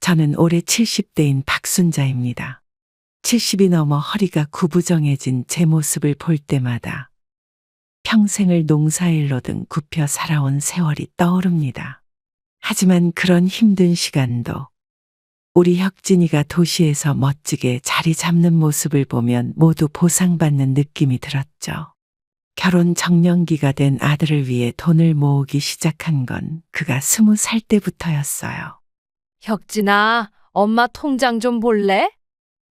저는 올해 70대인 박순자입니다. 70이 넘어 허리가 구부정해진 제 모습을 볼 때마다 평생을 농사일로 등 굽혀 살아온 세월이 떠오릅니다. 하지만 그런 힘든 시간도 우리 혁진이가 도시에서 멋지게 자리 잡는 모습을 보면 모두 보상받는 느낌이 들었죠. 결혼 정년기가 된 아들을 위해 돈을 모으기 시작한 건 그가 20살 때부터였어요. 혁진아, 엄마 통장 좀 볼래?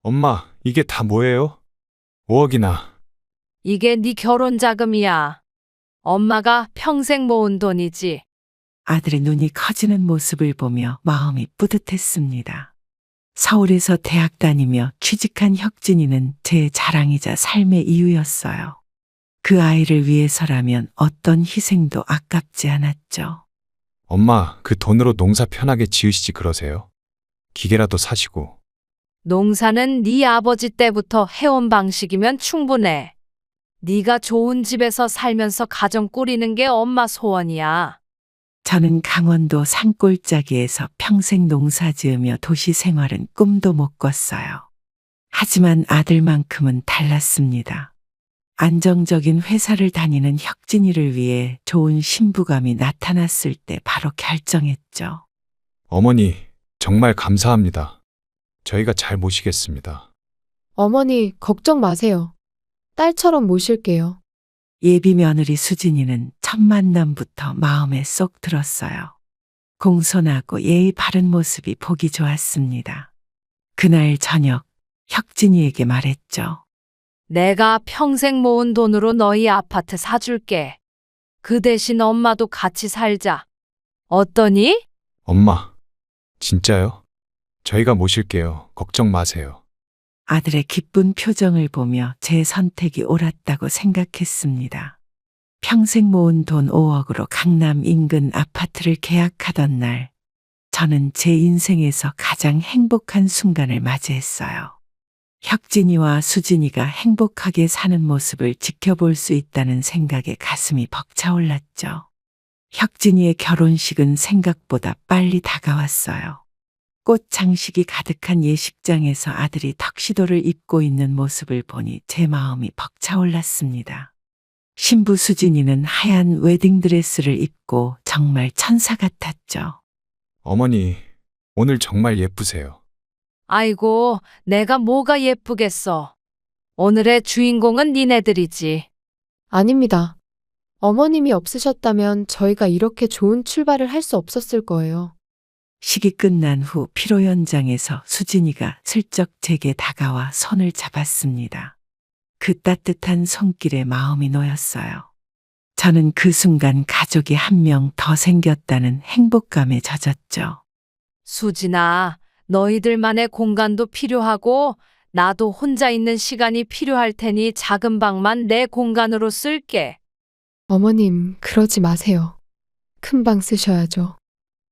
엄마, 이게 다 뭐예요? 5억이나. 이게 네 결혼 자금이야. 엄마가 평생 모은 돈이지. 아들의 눈이 커지는 모습을 보며 마음이 뿌듯했습니다. 서울에서 대학 다니며 취직한 혁진이는 제 자랑이자 삶의 이유였어요. 그 아이를 위해서라면 어떤 희생도 아깝지 않았죠. 엄마, 그 돈으로 농사 편하게 지으시지 그러세요? 기계라도 사시고. 농사는 네 아버지 때부터 해온 방식이면 충분해. 네가 좋은 집에서 살면서 가정 꾸리는 게 엄마 소원이야. 저는 강원도 산골짜기에서 평생 농사 지으며 도시 생활은 꿈도 못 꿨어요. 하지만 아들만큼은 달랐습니다. 안정적인 회사를 다니는 혁진이를 위해 좋은 신부감이 나타났을 때 바로 결정했죠. 어머니, 정말 감사합니다. 저희가 잘 모시겠습니다. 어머니, 걱정 마세요. 딸처럼 모실게요. 예비 며느리 수진이는 첫 만남부터 마음에 쏙 들었어요. 공손하고 예의 바른 모습이 보기 좋았습니다. 그날 저녁 혁진이에게 말했죠. 내가 평생 모은 돈으로 너희 아파트 사줄게. 그 대신 엄마도 같이 살자. 어떠니? 엄마, 진짜요? 저희가 모실게요. 걱정 마세요. 아들의 기쁜 표정을 보며 제 선택이 옳았다고 생각했습니다. 평생 모은 돈 5억으로 강남 인근 아파트를 계약하던 날, 저는 제 인생에서 가장 행복한 순간을 맞이했어요. 혁진이와 수진이가 행복하게 사는 모습을 지켜볼 수 있다는 생각에 가슴이 벅차올랐죠. 혁진이의 결혼식은 생각보다 빨리 다가왔어요. 꽃 장식이 가득한 예식장에서 아들이 턱시도를 입고 있는 모습을 보니 제 마음이 벅차올랐습니다. 신부 수진이는 하얀 웨딩드레스를 입고 정말 천사 같았죠. 어머니, 오늘 정말 예쁘세요. 아이고, 내가 뭐가 예쁘겠어. 오늘의 주인공은 니네들이지. 아닙니다. 어머님이 없으셨다면 저희가 이렇게 좋은 출발을 할 수 없었을 거예요. 식이 끝난 후 피로 현장에서 수진이가 슬쩍 제게 다가와 손을 잡았습니다. 그 따뜻한 손길에 마음이 놓였어요. 저는 그 순간 가족이 한 명 더 생겼다는 행복감에 젖었죠. 수진아, 너희들만의 공간도 필요하고 나도 혼자 있는 시간이 필요할 테니 작은 방만 내 공간으로 쓸게. 어머님, 그러지 마세요. 큰 방 쓰셔야죠.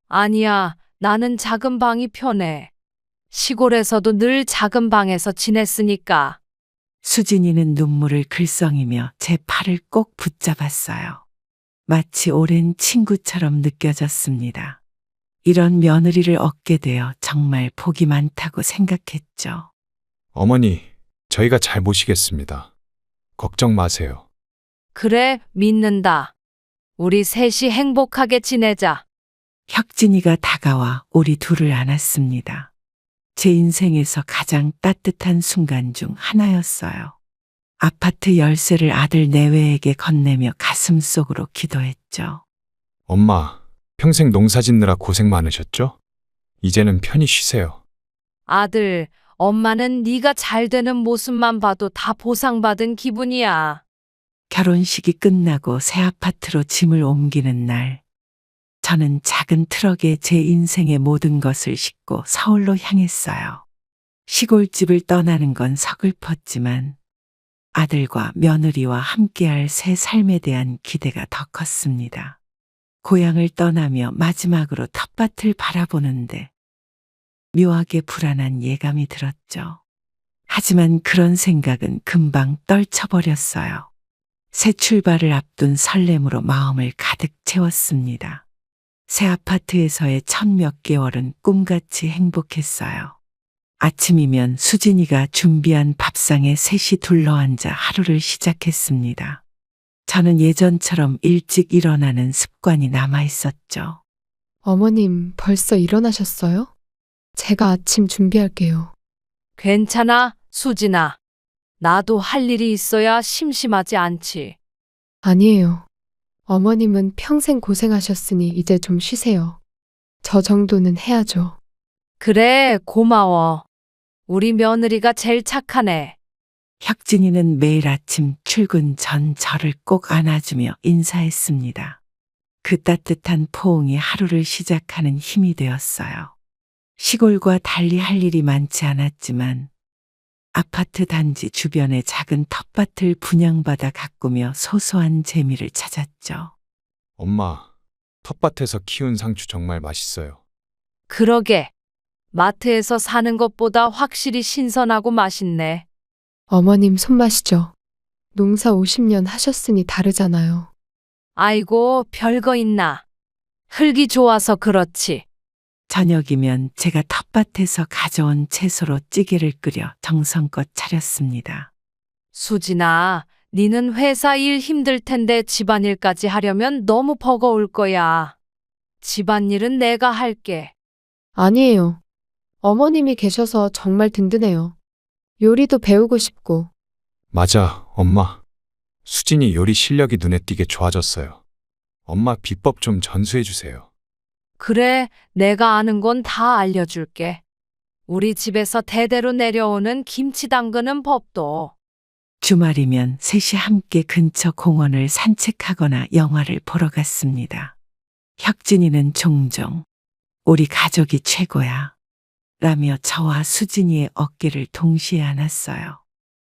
아니야, 나는 작은 방이 편해. 시골에서도 늘 작은 방에서 지냈으니까. 수진이는 눈물을 글썽이며 제 팔을 꼭 붙잡았어요. 마치 오랜 친구처럼 느껴졌습니다. 이런 며느리를 얻게 되어 정말 복이 많다고 생각했죠. 어머니, 저희가 잘 모시겠습니다. 걱정 마세요. 그래, 믿는다. 우리 셋이 행복하게 지내자. 혁진이가 다가와 우리 둘을 안았습니다. 제 인생에서 가장 따뜻한 순간 중 하나였어요. 아파트 열쇠를 아들 내외에게 건네며 가슴속으로 기도했죠. 엄마, 평생 농사 짓느라 고생 많으셨죠? 이제는 편히 쉬세요. 아들, 엄마는 네가 잘 되는 모습만 봐도 다 보상받은 기분이야. 결혼식이 끝나고 새 아파트로 짐을 옮기는 날, 저는 작은 트럭에 제 인생의 모든 것을 싣고 서울로 향했어요. 시골집을 떠나는 건 서글펐지만 아들과 며느리와 함께할 새 삶에 대한 기대가 더 컸습니다. 고향을 떠나며 마지막으로 텃밭을 바라보는데 묘하게 불안한 예감이 들었죠. 하지만 그런 생각은 금방 떨쳐버렸어요. 새 출발을 앞둔 설렘으로 마음을 가득 채웠습니다. 새 아파트에서의 첫 몇 개월은 꿈같이 행복했어요. 아침이면 수진이가 준비한 밥상에 셋이 둘러앉아 하루를 시작했습니다. 저는 예전처럼 일찍 일어나는 습관이 남아 있었죠. 어머님, 벌써 일어나셨어요? 제가 아침 준비할게요. 괜찮아, 수진아. 나도 할 일이 있어야 심심하지 않지. 아니에요. 어머님은 평생 고생하셨으니 이제 좀 쉬세요. 저 정도는 해야죠. 그래, 고마워. 우리 며느리가 제일 착하네. 혁진이는 매일 아침 출근 전 저를 꼭 안아주며 인사했습니다. 그 따뜻한 포옹이 하루를 시작하는 힘이 되었어요. 시골과 달리 할 일이 많지 않았지만 아파트 단지 주변의 작은 텃밭을 분양받아 가꾸며 소소한 재미를 찾았죠. 엄마, 텃밭에서 키운 상추 정말 맛있어요. 그러게. 마트에서 사는 것보다 확실히 신선하고 맛있네. 어머님 손맛이죠. 농사 50년 하셨으니 다르잖아요. 아이고, 별거 있나. 흙이 좋아서 그렇지. 저녁이면 제가 텃밭에서 가져온 채소로 찌개를 끓여 정성껏 차렸습니다. 수진아, 니는 회사 일 힘들 텐데 집안일까지 하려면 너무 버거울 거야. 집안일은 내가 할게. 아니에요. 어머님이 계셔서 정말 든든해요. 요리도 배우고 싶고. 맞아, 엄마. 수진이 요리 실력이 눈에 띄게 좋아졌어요. 엄마 비법 좀 전수해 주세요. 그래, 내가 아는 건 다 알려줄게. 우리 집에서 대대로 내려오는 김치 담그는 법도. 주말이면 셋이 함께 근처 공원을 산책하거나 영화를 보러 갔습니다. 혁진이는 종종 우리 가족이 최고야 라며 저와 수진이의 어깨를 동시에 안았어요.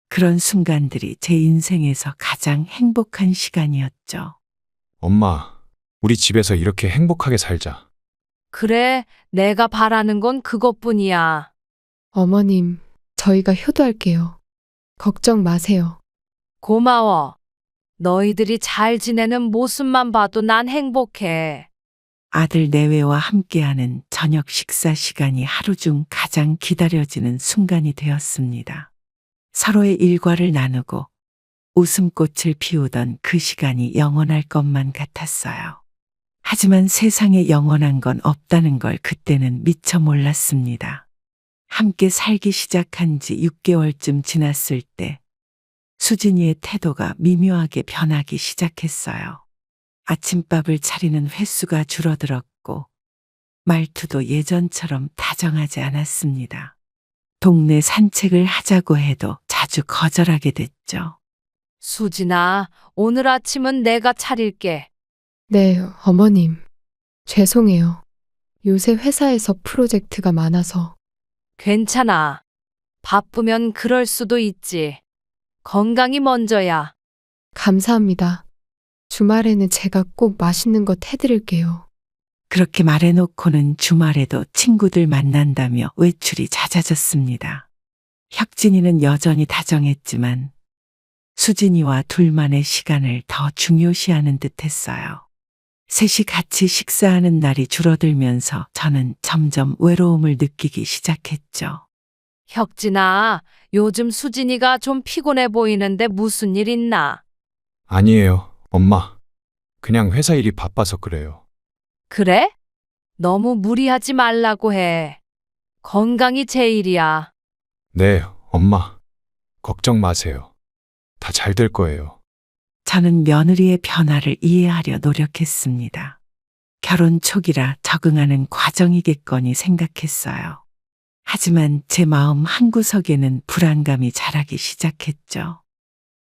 그런 순간들이 제 인생에서 가장 행복한 시간이었죠. 엄마, 우리 집에서 이렇게 행복하게 살자. 그래, 내가 바라는 건 그것뿐이야. 어머님, 저희가 효도할게요. 걱정 마세요. 고마워. 너희들이 잘 지내는 모습만 봐도 난 행복해. 아들 내외와 함께하는 저녁 식사 시간이 하루 중 가장 기다려지는 순간이 되었습니다. 서로의 일과를 나누고 웃음꽃을 피우던 그 시간이 영원할 것만 같았어요. 하지만 세상에 영원한 건 없다는 걸 그때는 미처 몰랐습니다. 함께 살기 시작한 지 6개월쯤 지났을 때 수진이의 태도가 미묘하게 변하기 시작했어요. 아침밥을 차리는 횟수가 줄어들었고 말투도 예전처럼 다정하지 않았습니다. 동네 산책을 하자고 해도 자주 거절하게 됐죠. 수진아, 오늘 아침은 내가 차릴게. 네, 어머님. 죄송해요. 요새 회사에서 프로젝트가 많아서. 괜찮아. 바쁘면 그럴 수도 있지. 건강이 먼저야. 감사합니다. 주말에는 제가 꼭 맛있는 것 해드릴게요. 그렇게 말해놓고는 주말에도 친구들 만난다며 외출이 잦아졌습니다. 혁진이는 여전히 다정했지만 수진이와 둘만의 시간을 더 중요시하는 듯했어요. 셋이 같이 식사하는 날이 줄어들면서 저는 점점 외로움을 느끼기 시작했죠. 혁진아, 요즘 수진이가 좀 피곤해 보이는데 무슨 일 있나? 아니에요, 엄마. 그냥 회사 일이 바빠서 그래요. 그래? 너무 무리하지 말라고 해. 건강이 제일이야. 네, 엄마. 걱정 마세요. 다 잘 될 거예요. 저는 며느리의 변화를 이해하려 노력했습니다. 결혼 초기라 적응하는 과정이겠거니 생각했어요. 하지만 제 마음 한구석에는 불안감이 자라기 시작했죠.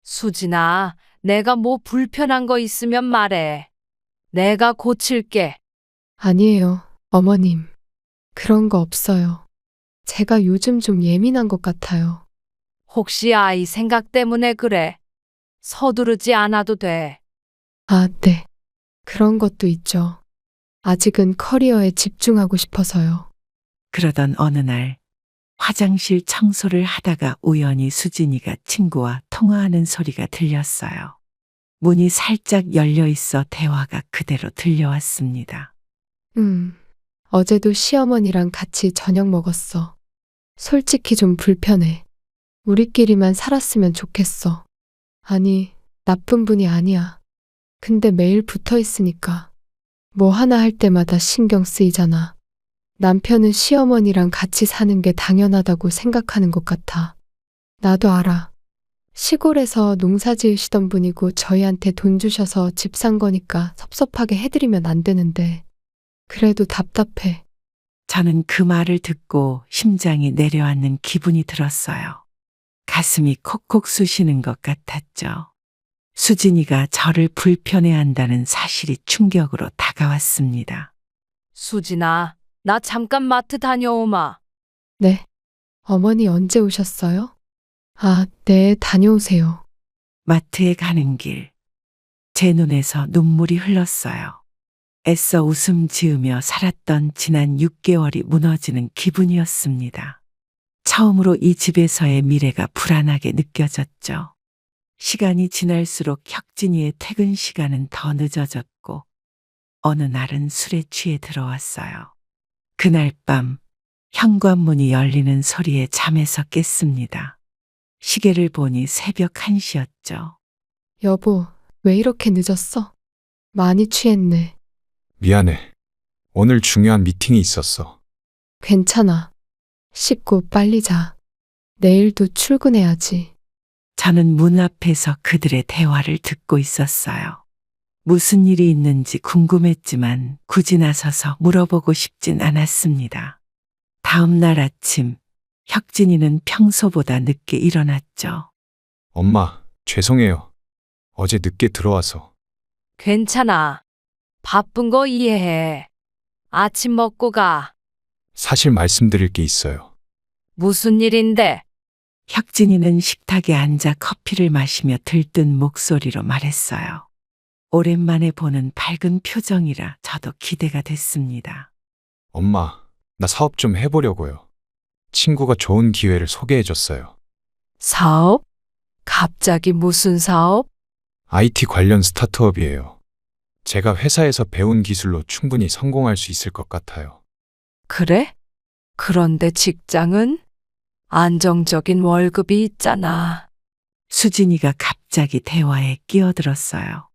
수진아, 내가 뭐 불편한 거 있으면 말해. 내가 고칠게. 아니에요, 어머님. 그런 거 없어요. 제가 요즘 좀 예민한 것 같아요. 혹시 아이 생각 때문에 그래? 서두르지 않아도 돼. 아, 네. 그런 것도 있죠. 아직은 커리어에 집중하고 싶어서요. 그러던 어느 날 화장실 청소를 하다가 우연히 수진이가 친구와 통화하는 소리가 들렸어요. 문이 살짝 열려 있어 대화가 그대로 들려왔습니다. 어제도 시어머니랑 같이 저녁 먹었어. 솔직히 좀 불편해. 우리끼리만 살았으면 좋겠어. 아니, 나쁜 분이 아니야. 근데 매일 붙어 있으니까 뭐 하나 할 때마다 신경 쓰이잖아. 남편은 시어머니랑 같이 사는 게 당연하다고 생각하는 것 같아. 나도 알아. 시골에서 농사 지으시던 분이고 저희한테 돈 주셔서 집 산 거니까 섭섭하게 해드리면 안 되는데. 그래도 답답해. 저는 그 말을 듣고 심장이 내려앉는 기분이 들었어요. 가슴이 콕콕 쑤시는 것 같았죠. 수진이가 저를 불편해한다는 사실이 충격으로 다가왔습니다. 수진아, 나 잠깐 마트 다녀오마. 네. 어머니 언제 오셨어요? 아, 네, 다녀오세요. 마트에 가는 길, 제 눈에서 눈물이 흘렀어요. 애써 웃음 지으며 살았던 지난 6개월이 무너지는 기분이었습니다. 처음으로 이 집에서의 미래가 불안하게 느껴졌죠. 시간이 지날수록 혁진이의 퇴근 시간은 더 늦어졌고, 어느 날은 술에 취해 들어왔어요. 그날 밤, 현관문이 열리는 소리에 잠에서 깼습니다. 시계를 보니 새벽 1시였죠. 여보, 왜 이렇게 늦었어? 많이 취했네. 미안해. 오늘 중요한 미팅이 있었어. 괜찮아. 씻고 빨리 자. 내일도 출근해야지. 저는 문 앞에서 그들의 대화를 듣고 있었어요. 무슨 일이 있는지 궁금했지만 굳이 나서서 물어보고 싶진 않았습니다. 다음 날 아침, 혁진이는 평소보다 늦게 일어났죠. 엄마, 죄송해요. 어제 늦게 들어와서. 괜찮아. 바쁜 거 이해해. 아침 먹고 가. 사실 말씀드릴 게 있어요. 무슨 일인데? 혁진이는 식탁에 앉아 커피를 마시며 들뜬 목소리로 말했어요. 오랜만에 보는 밝은 표정이라 저도 기대가 됐습니다. 엄마, 나 사업 좀 해보려고요. 친구가 좋은 기회를 소개해줬어요. 사업? 갑자기 무슨 사업? IT 관련 스타트업이에요. 제가 회사에서 배운 기술로 충분히 성공할 수 있을 것 같아요. 그래? 그런데 직장은? 안정적인 월급이 있잖아. 수진이가 갑자기 대화에 끼어들었어요.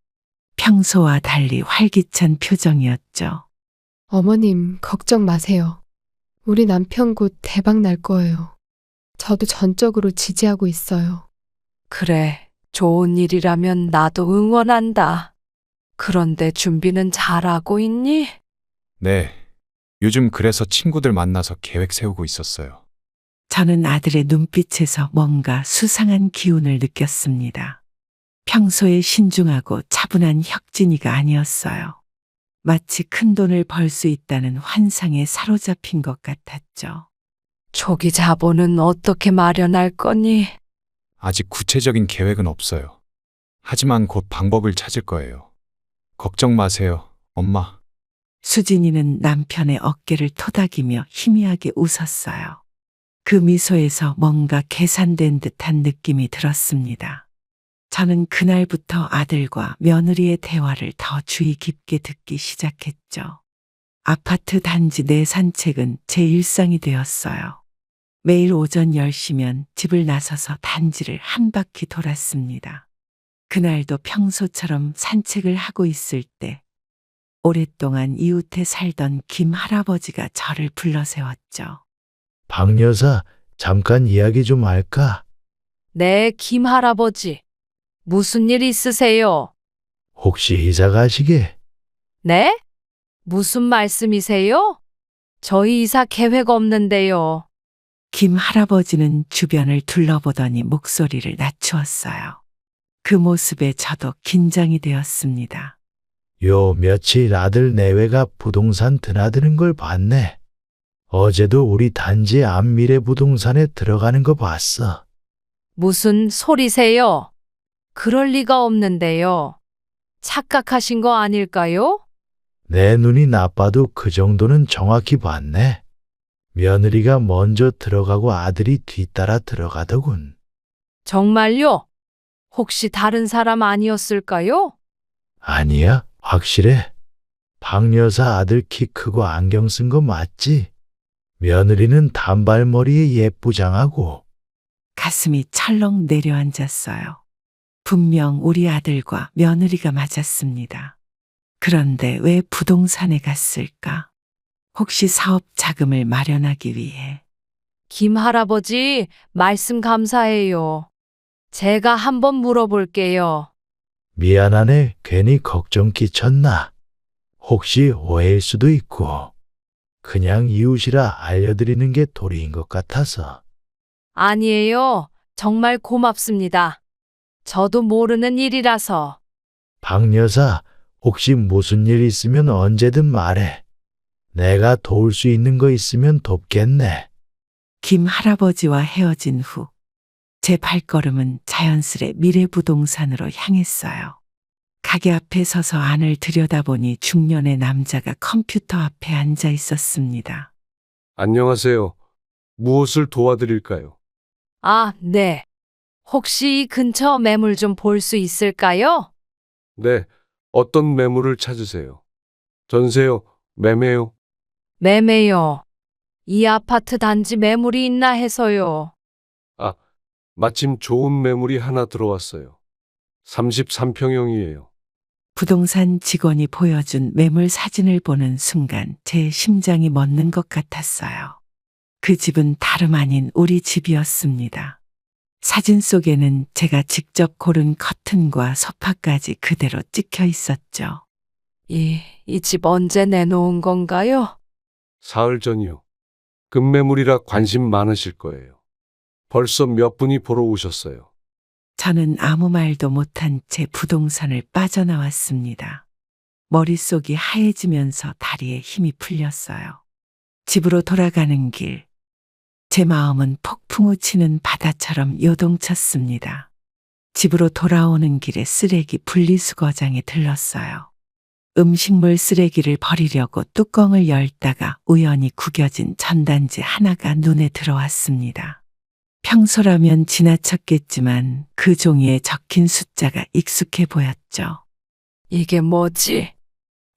평소와 달리 활기찬 표정이었죠. 어머님, 걱정 마세요. 우리 남편 곧 대박 날 거예요. 저도 전적으로 지지하고 있어요. 그래, 좋은 일이라면 나도 응원한다. 그런데 준비는 잘하고 있니? 네. 요즘 그래서 친구들 만나서 계획 세우고 있었어요. 저는 아들의 눈빛에서 뭔가 수상한 기운을 느꼈습니다. 평소에 신중하고 차분한 혁진이가 아니었어요. 마치 큰 돈을 벌 수 있다는 환상에 사로잡힌 것 같았죠. 초기 자본은 어떻게 마련할 거니? 아직 구체적인 계획은 없어요. 하지만 곧 방법을 찾을 거예요. 걱정 마세요, 엄마. 수진이는 남편의 어깨를 토닥이며 희미하게 웃었어요. 그 미소에서 뭔가 계산된 듯한 느낌이 들었습니다. 저는 그날부터 아들과 며느리의 대화를 더 주의 깊게 듣기 시작했죠. 아파트 단지 내 산책은 제 일상이 되었어요. 매일 오전 10시면 집을 나서서 단지를 한 바퀴 돌았습니다. 그날도 평소처럼 산책을 하고 있을 때 오랫동안 이웃에 살던 김 할아버지가 저를 불러세웠죠. 박 여사, 잠깐 이야기 좀 할까? 네, 김 할아버지. 무슨 일 있으세요? 혹시 이사 가시게? 네? 무슨 말씀이세요? 저희 이사 계획 없는데요. 김 할아버지는 주변을 둘러보더니 목소리를 낮추었어요. 그 모습에 저도 긴장이 되었습니다. 요 며칠 아들 내외가 부동산 드나드는 걸 봤네. 어제도 우리 단지 안미래 부동산에 들어가는 거 봤어. 무슨 소리세요? 그럴 리가 없는데요. 착각하신 거 아닐까요? 내 눈이 나빠도 그 정도는 정확히 봤네. 며느리가 먼저 들어가고 아들이 뒤따라 들어가더군. 정말요? 혹시 다른 사람 아니었을까요? 아니야, 확실해. 박 여사 아들 키 크고 안경 쓴 거 맞지? 며느리는 단발머리에 예쁘장하고. 가슴이 철렁 내려앉았어요. 분명 우리 아들과 며느리가 맞았습니다. 그런데 왜 부동산에 갔을까? 혹시 사업 자금을 마련하기 위해? 김 할아버지, 말씀 감사해요. 제가 한번 물어볼게요. 미안하네. 괜히 걱정 끼쳤나? 혹시 오해일 수도 있고. 그냥 이웃이라 알려드리는 게 도리인 것 같아서. 아니에요. 정말 고맙습니다. 저도 모르는 일이라서. 박 여사, 혹시 무슨 일 있으면 언제든 말해. 내가 도울 수 있는 거 있으면 돕겠네. 김 할아버지와 헤어진 후 제 발걸음은 자연스레 미래부동산으로 향했어요. 가게 앞에 서서 안을 들여다보니 중년의 남자가 컴퓨터 앞에 앉아 있었습니다. 안녕하세요. 무엇을 도와드릴까요? 아, 네. 혹시 이 근처 매물 좀 볼 수 있을까요? 네, 어떤 매물을 찾으세요? 전세요? 매매요? 매매요. 이 아파트 단지 매물이 있나 해서요. 아, 마침 좋은 매물이 하나 들어왔어요. 33평형이에요. 부동산 직원이 보여준 매물 사진을 보는 순간 제 심장이 멎는 것 같았어요. 그 집은 다름 아닌 우리 집이었습니다. 사진 속에는 제가 직접 고른 커튼과 소파까지 그대로 찍혀 있었죠. 이 집 언제 내놓은 건가요? 사흘 전이요. 급매물이라 관심 많으실 거예요. 벌써 몇 분이 보러 오셨어요. 저는 아무 말도 못한 채 부동산을 빠져나왔습니다. 머릿속이 하얘지면서 다리에 힘이 풀렸어요. 집으로 돌아가는 길, 제 마음은 폭풍우 치는 바다처럼 요동쳤습니다. 집으로 돌아오는 길에 쓰레기 분리수거장에 들렀어요. 음식물 쓰레기를 버리려고 뚜껑을 열다가 우연히 구겨진 전단지 하나가 눈에 들어왔습니다. 평소라면 지나쳤겠지만 그 종이에 적힌 숫자가 익숙해 보였죠. 이게 뭐지?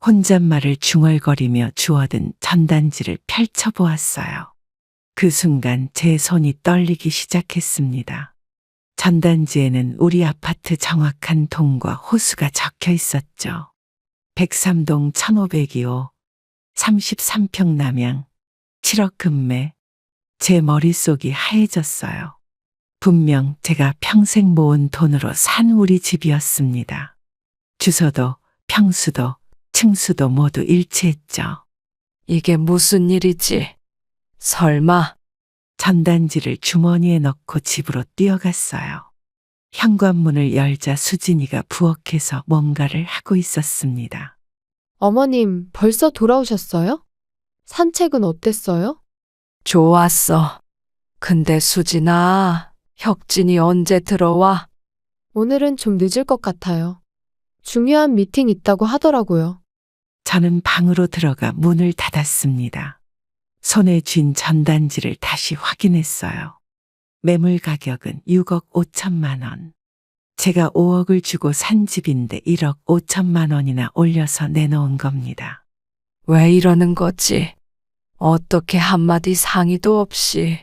혼잣말을 중얼거리며 주워든 전단지를 펼쳐보았어요. 그 순간 제 손이 떨리기 시작했습니다. 전단지에는 우리 아파트 정확한 동과 호수가 적혀 있었죠. 103동 1502호, 33평 남양, 7억 금매. 제 머릿속이 하얘졌어요. 분명 제가 평생 모은 돈으로 산 우리 집이었습니다. 주소도, 평수도, 층수도 모두 일치했죠. 이게 무슨 일이지? 설마 전단지를 주머니에 넣고 집으로 뛰어갔어요. 현관문을 열자 수진이가 부엌에서 뭔가를 하고 있었습니다. 어머님, 벌써 돌아오셨어요? 산책은 어땠어요? 좋았어. 근데 수진아, 혁진이 언제 들어와? 오늘은 좀 늦을 것 같아요. 중요한 미팅 있다고 하더라고요. 저는 방으로 들어가 문을 닫았습니다. 손에 쥔 전단지를 다시 확인했어요. 매물 가격은 6억 5천만 원. 제가 5억을 주고 산 집인데 1억 5천만 원이나 올려서 내놓은 겁니다. 왜 이러는 거지? 어떻게 한마디 상의도 없이.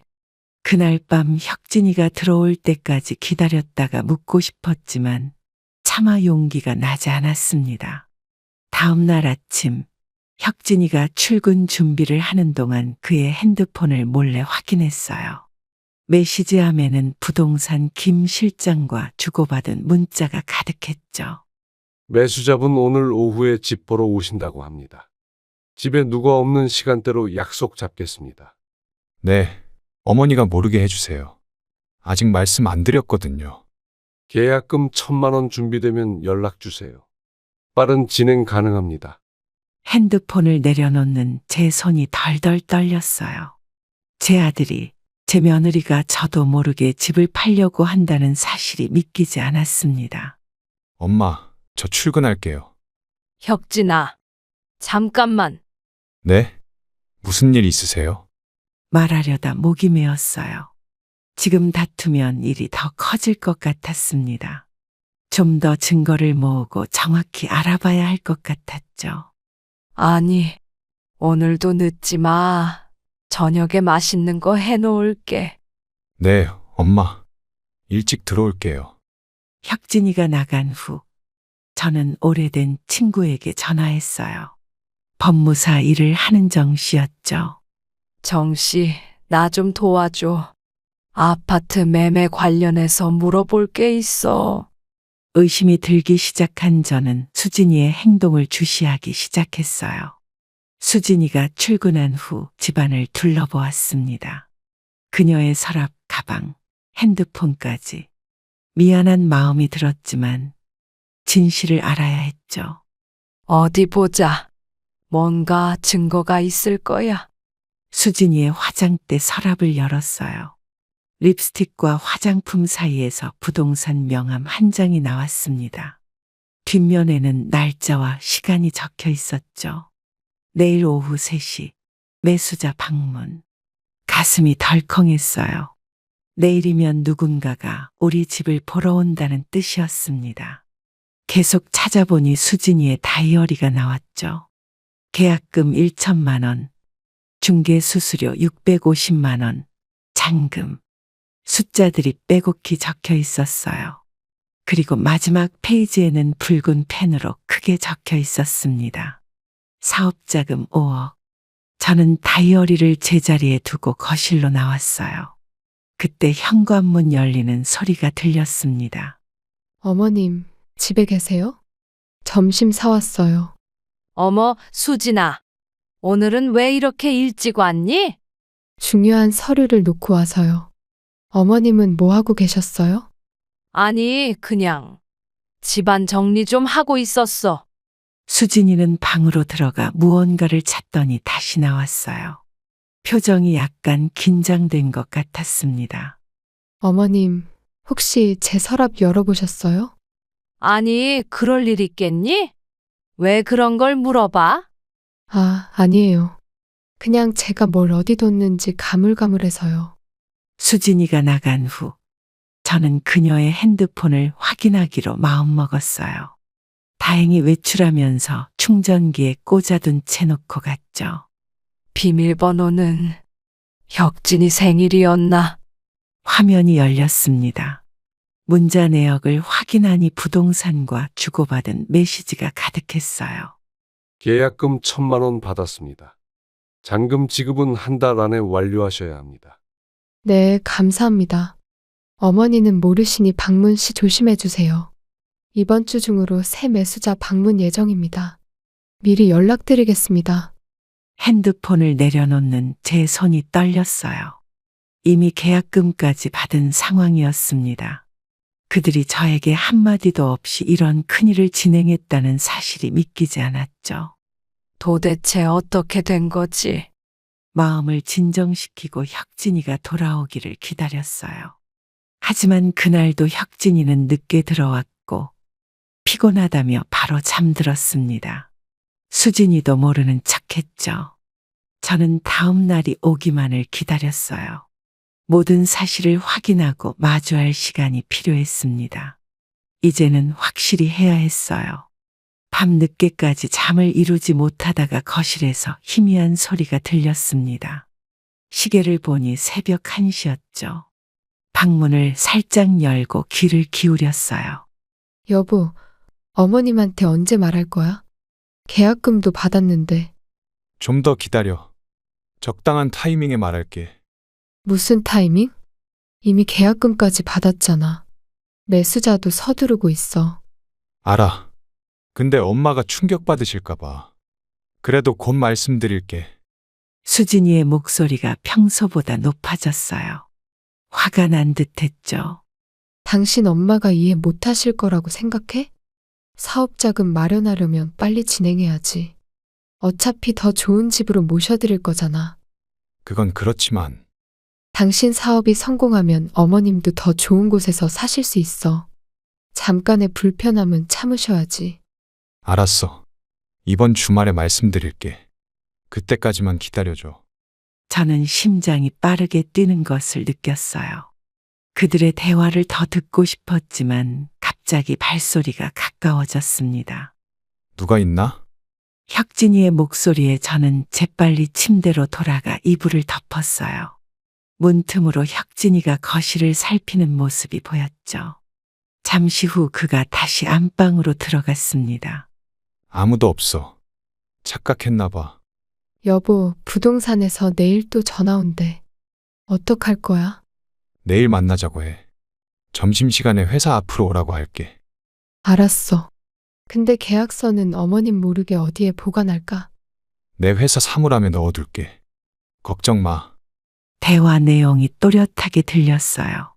그날 밤 혁진이가 들어올 때까지 기다렸다가 묻고 싶었지만 차마 용기가 나지 않았습니다. 다음 날 아침 혁진이가 출근 준비를 하는 동안 그의 핸드폰을 몰래 확인했어요. 메시지함에는 부동산 김 실장과 주고받은 문자가 가득했죠. 매수자분 오늘 오후에 집 보러 오신다고 합니다. 집에 누가 없는 시간대로 약속 잡겠습니다. 네, 어머니가 모르게 해주세요. 아직 말씀 안 드렸거든요. 계약금 1,000만 원 준비되면 연락 주세요. 빠른 진행 가능합니다. 핸드폰을 내려놓는 제 손이 덜덜 떨렸어요. 제 아들이, 제 며느리가 저도 모르게 집을 팔려고 한다는 사실이 믿기지 않았습니다. 엄마, 저 출근할게요. 혁진아, 잠깐만. 네? 무슨 일 있으세요? 말하려다 목이 메었어요. 지금 다투면 일이 더 커질 것 같았습니다. 좀 더 증거를 모으고 정확히 알아봐야 할 것 같았죠. 아니, 오늘도 늦지 마. 저녁에 맛있는 거 해놓을게. 네, 엄마. 일찍 들어올게요. 혁진이가 나간 후 저는 오래된 친구에게 전화했어요. 법무사 일을 하는 정 씨였죠. 정씨, 나 좀 도와줘. 아파트 매매 관련해서 물어볼 게 있어. 의심이 들기 시작한 저는 수진이의 행동을 주시하기 시작했어요. 수진이가 출근한 후 집안을 둘러보았습니다. 그녀의 서랍, 가방, 핸드폰까지. 미안한 마음이 들었지만 진실을 알아야 했죠. 어디 보자. 뭔가 증거가 있을 거야. 수진이의 화장대 서랍을 열었어요. 립스틱과 화장품 사이에서 부동산 명함 한 장이 나왔습니다. 뒷면에는 날짜와 시간이 적혀 있었죠. 내일 오후 3시, 매수자 방문. 가슴이 덜컹했어요. 내일이면 누군가가 우리 집을 보러 온다는 뜻이었습니다. 계속 찾아보니 수진이의 다이어리가 나왔죠. 계약금 1천만 원, 중개수수료 650만 원, 잔금. 숫자들이 빼곡히 적혀 있었어요. 그리고 마지막 페이지에는 붉은 펜으로 크게 적혀 있었습니다. 사업자금 5억. 저는 다이어리를 제자리에 두고 거실로 나왔어요. 그때 현관문 열리는 소리가 들렸습니다. 어머님, 집에 계세요? 점심 사왔어요. 어머, 수진아. 오늘은 왜 이렇게 일찍 왔니? 중요한 서류를 놓고 와서요. 어머님은 뭐 하고 계셨어요? 아니, 그냥 집안 정리 좀 하고 있었어. 수진이는 방으로 들어가 무언가를 찾더니 다시 나왔어요. 표정이 약간 긴장된 것 같았습니다. 어머님, 혹시 제 서랍 열어보셨어요? 아니, 그럴 일 있겠니? 왜 그런 걸 물어봐? 아, 아니에요. 그냥 제가 뭘 어디 뒀는지 가물가물해서요. 수진이가 나간 후 저는 그녀의 핸드폰을 확인하기로 마음먹었어요. 다행히 외출하면서 충전기에 꽂아둔 채 놓고 갔죠. 비밀번호는 혁진이 생일이었나? 화면이 열렸습니다. 문자 내역을 확인하니 부동산과 주고받은 메시지가 가득했어요. 계약금 1,000만 원 받았습니다. 잔금 지급은 한 달 안에 완료하셔야 합니다. 네, 감사합니다. 어머니는 모르시니 방문 시 조심해 주세요. 이번 주 중으로 새 매수자 방문 예정입니다. 미리 연락드리겠습니다. 핸드폰을 내려놓는 제 손이 떨렸어요. 이미 계약금까지 받은 상황이었습니다. 그들이 저에게 한마디도 없이 이런 큰일을 진행했다는 사실이 믿기지 않았죠. 도대체 어떻게 된 거지? 마음을 진정시키고 혁진이가 돌아오기를 기다렸어요. 하지만 그날도 혁진이는 늦게 들어왔고 피곤하다며 바로 잠들었습니다. 수진이도 모르는 척했죠. 저는 다음 날이 오기만을 기다렸어요. 모든 사실을 확인하고 마주할 시간이 필요했습니다. 이제는 확실히 해야 했어요. 밤 늦게까지 잠을 이루지 못하다가 거실에서 희미한 소리가 들렸습니다. 시계를 보니 새벽 1시였죠. 방문을 살짝 열고 귀를 기울였어요. 여보, 어머님한테 언제 말할 거야? 계약금도 받았는데. 좀 더 기다려. 적당한 타이밍에 말할게. 무슨 타이밍? 이미 계약금까지 받았잖아. 매수자도 서두르고 있어. 알아. 근데 엄마가 충격받으실까봐. 그래도 곧 말씀드릴게. 수진이의 목소리가 평소보다 높아졌어요. 화가 난 듯했죠. 당신 엄마가 이해 못하실 거라고 생각해? 사업자금 마련하려면 빨리 진행해야지. 어차피 더 좋은 집으로 모셔드릴 거잖아. 그건 그렇지만 당신 사업이 성공하면 어머님도 더 좋은 곳에서 사실 수 있어. 잠깐의 불편함은 참으셔야지. 알았어. 이번 주말에 말씀드릴게. 그때까지만 기다려줘. 저는 심장이 빠르게 뛰는 것을 느꼈어요. 그들의 대화를 더 듣고 싶었지만 갑자기 발소리가 가까워졌습니다. 누가 있나? 혁진이의 목소리에 저는 재빨리 침대로 돌아가 이불을 덮었어요. 문틈으로 혁진이가 거실을 살피는 모습이 보였죠. 잠시 후 그가 다시 안방으로 들어갔습니다. 아무도 없어. 착각했나 봐. 여보, 부동산에서 내일 또 전화 온대. 어떡할 거야? 내일 만나자고 해. 점심시간에 회사 앞으로 오라고 할게. 알았어. 근데 계약서는 어머님 모르게 어디에 보관할까? 내 회사 사물함에 넣어둘게. 걱정 마. 대화 내용이 또렷하게 들렸어요.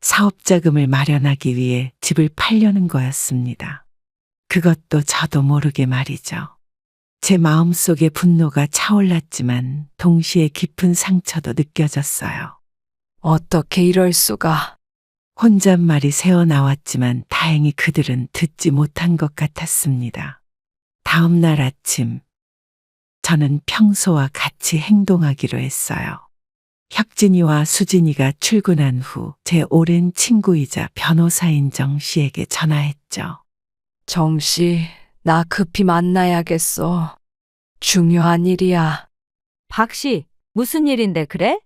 사업 자금을 마련하기 위해 집을 팔려는 거였습니다. 그것도 저도 모르게 말이죠. 제 마음속에 분노가 차올랐지만 동시에 깊은 상처도 느껴졌어요. 어떻게 이럴 수가. 혼잣말이 새어나왔지만 다행히 그들은 듣지 못한 것 같았습니다. 다음 날 아침, 저는 평소와 같이 행동하기로 했어요. 혁진이와 수진이가 출근한 후 제 오랜 친구이자 변호사인 정 씨에게 전화했죠. 정씨, 나 급히 만나야겠어. 중요한 일이야. 박씨, 무슨 일인데 그래?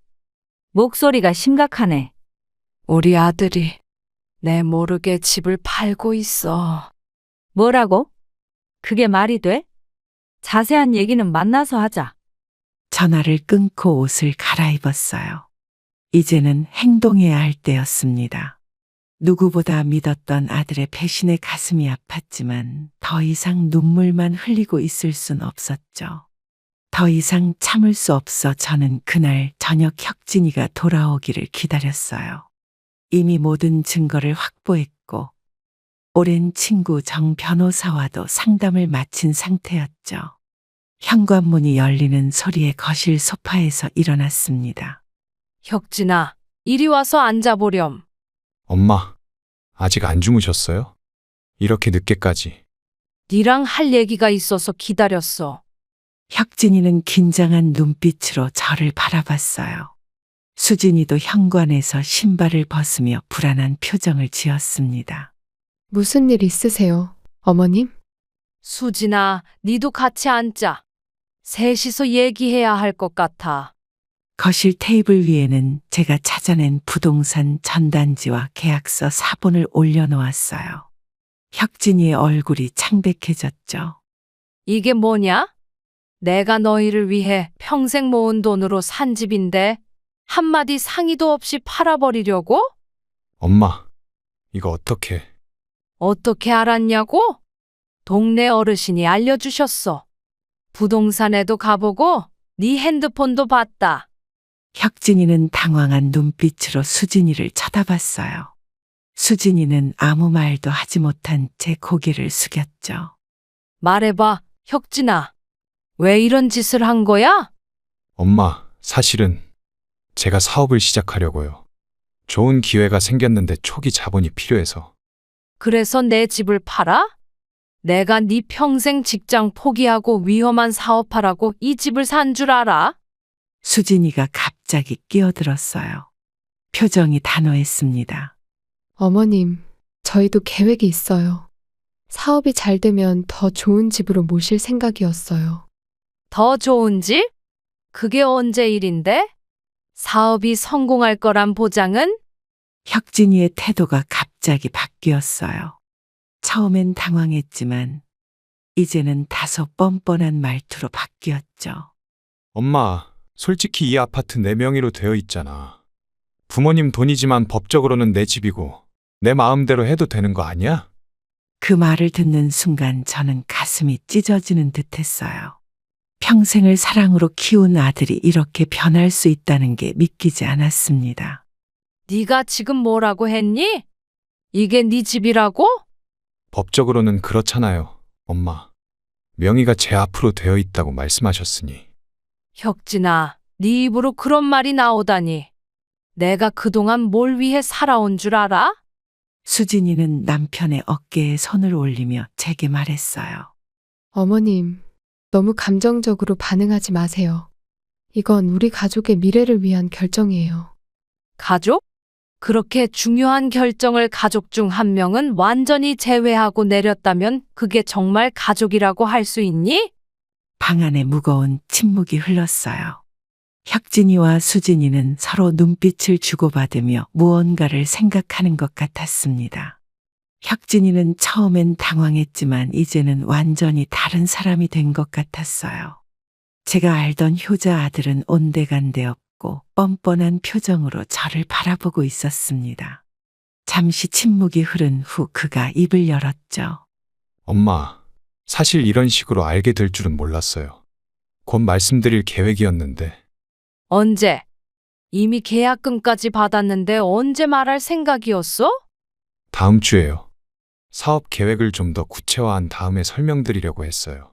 목소리가 심각하네. 우리 아들이 내 모르게 집을 팔고 있어. 뭐라고? 그게 말이 돼? 자세한 얘기는 만나서 하자. 전화를 끊고 옷을 갈아입었어요. 이제는 행동해야 할 때였습니다. 누구보다 믿었던 아들의 배신에 가슴이 아팠지만 더 이상 눈물만 흘리고 있을 순 없었죠. 더 이상 참을 수 없어 저는 그날 저녁 혁진이가 돌아오기를 기다렸어요. 이미 모든 증거를 확보했고 오랜 친구 정 변호사와도 상담을 마친 상태였죠. 현관문이 열리는 소리에 거실 소파에서 일어났습니다. 혁진아, 이리 와서 앉아보렴. 엄마, 아직 안 주무셨어요? 이렇게 늦게까지. 니랑 할 얘기가 있어서 기다렸어. 혁진이는 긴장한 눈빛으로 저를 바라봤어요. 수진이도 현관에서 신발을 벗으며 불안한 표정을 지었습니다. 무슨 일 있으세요, 어머님? 수진아, 니도 같이 앉자. 셋이서 얘기해야 할 것 같아. 거실 테이블 위에는 제가 찾아낸 부동산 전단지와 계약서 사본을 올려놓았어요. 혁진이의 얼굴이 창백해졌죠. 이게 뭐냐? 내가 너희를 위해 평생 모은 돈으로 산 집인데 한마디 상의도 없이 팔아버리려고? 엄마, 이거 어떡해. 어떻게 알았냐고? 동네 어르신이 알려주셨어. 부동산에도 가보고 네 핸드폰도 봤다. 혁진이는 당황한 눈빛으로 수진이를 쳐다봤어요. 수진이는 아무 말도 하지 못한 채 고개를 숙였죠. 말해봐, 혁진아. 왜 이런 짓을 한 거야? 엄마, 사실은 제가 사업을 시작하려고요. 좋은 기회가 생겼는데 초기 자본이 필요해서. 그래서 내 집을 팔아? 내가 네 평생 직장 포기하고 위험한 사업하라고 이 집을 산 줄 알아? 수진이가 갑자기 끼어들었어요. 표정이 단호했습니다. 어머님, 저희도 계획이 있어요. 사업이 잘 되면 더 좋은 집으로 모실 생각이었어요. 더 좋은 집? 그게 언제 일인데? 사업이 성공할 거란 보장은? 혁진이의 태도가 갑자기 바뀌었어요. 처음엔 당황했지만 이제는 다소 뻔뻔한 말투로 바뀌었죠. 엄마, 솔직히 이 아파트 내 명의로 되어 있잖아. 부모님 돈이지만 법적으로는 내 집이고 내 마음대로 해도 되는 거 아니야? 그 말을 듣는 순간 저는 가슴이 찢어지는 듯했어요. 평생을 사랑으로 키운 아들이 이렇게 변할 수 있다는 게 믿기지 않았습니다. 네가 지금 뭐라고 했니? 이게 네 집이라고? 법적으로는 그렇잖아요, 엄마. 명의가 제 앞으로 되어 있다고 말씀하셨으니. 혁진아, 네 입으로 그런 말이 나오다니. 내가 그동안 뭘 위해 살아온 줄 알아? 수진이는 남편의 어깨에 손을 올리며 제게 말했어요. 어머님, 너무 감정적으로 반응하지 마세요. 이건 우리 가족의 미래를 위한 결정이에요. 가족? 그렇게 중요한 결정을 가족 중 한 명은 완전히 제외하고 내렸다면 그게 정말 가족이라고 할 수 있니? 방 안에 무거운 침묵이 흘렀어요. 혁진이와 수진이는 서로 눈빛을 주고받으며 무언가를 생각하는 것 같았습니다. 혁진이는 처음엔 당황했지만 이제는 완전히 다른 사람이 된 것 같았어요. 제가 알던 효자 아들은 온데간데 없고 뻔뻔한 표정으로 저를 바라보고 있었습니다. 잠시 침묵이 흐른 후 그가 입을 열었죠. 엄마, 사실 이런 식으로 알게 될 줄은 몰랐어요. 곧 말씀드릴 계획이었는데. 언제? 이미 계약금까지 받았는데 언제 말할 생각이었어? 다음 주에요. 사업 계획을 좀 더 구체화한 다음에 설명드리려고 했어요.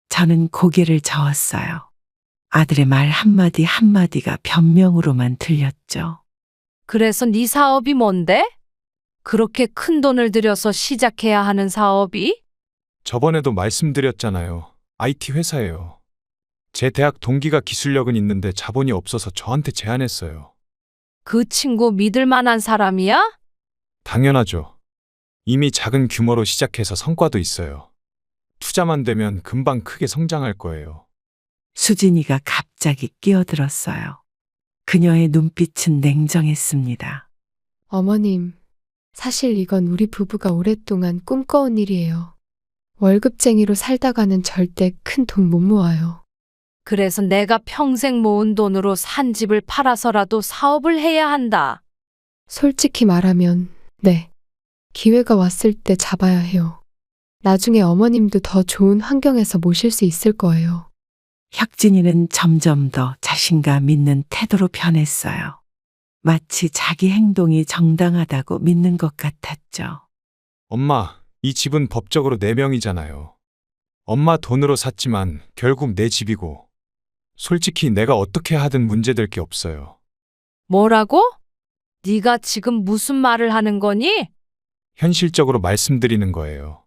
저는 고개를 저었어요. 아들의 말 한마디 한마디가 변명으로만 들렸죠. 그래서 네 사업이 뭔데? 그렇게 큰 돈을 들여서 시작해야 하는 사업이? 저번에도 말씀드렸잖아요. IT 회사예요. 제 대학 동기가 기술력은 있는데 자본이 없어서 저한테 제안했어요. 그 친구 믿을 만한 사람이야? 당연하죠. 이미 작은 규모로 시작해서 성과도 있어요. 투자만 되면 금방 크게 성장할 거예요. 수진이가 갑자기 끼어들었어요. 그녀의 눈빛은 냉정했습니다. 어머님, 사실 이건 우리 부부가 오랫동안 꿈꿔온 일이에요. 월급쟁이로 살다가는 절대 큰 돈 못 모아요. 그래서 내가 평생 모은 돈으로 산 집을 팔아서라도 사업을 해야 한다. 솔직히 말하면, 네. 기회가 왔을 때 잡아야 해요. 나중에 어머님도 더 좋은 환경에서 모실 수 있을 거예요. 혁진이는 점점 더 자신감 있는 태도로 변했어요. 마치 자기 행동이 정당하다고 믿는 것 같았죠. 엄마, 이 집은 법적으로 내 명이잖아요. 엄마 돈으로 샀지만 결국 내 집이고, 솔직히 내가 어떻게 하든 문제될 게 없어요. 뭐라고? 네가 지금 무슨 말을 하는 거니? 현실적으로 말씀드리는 거예요.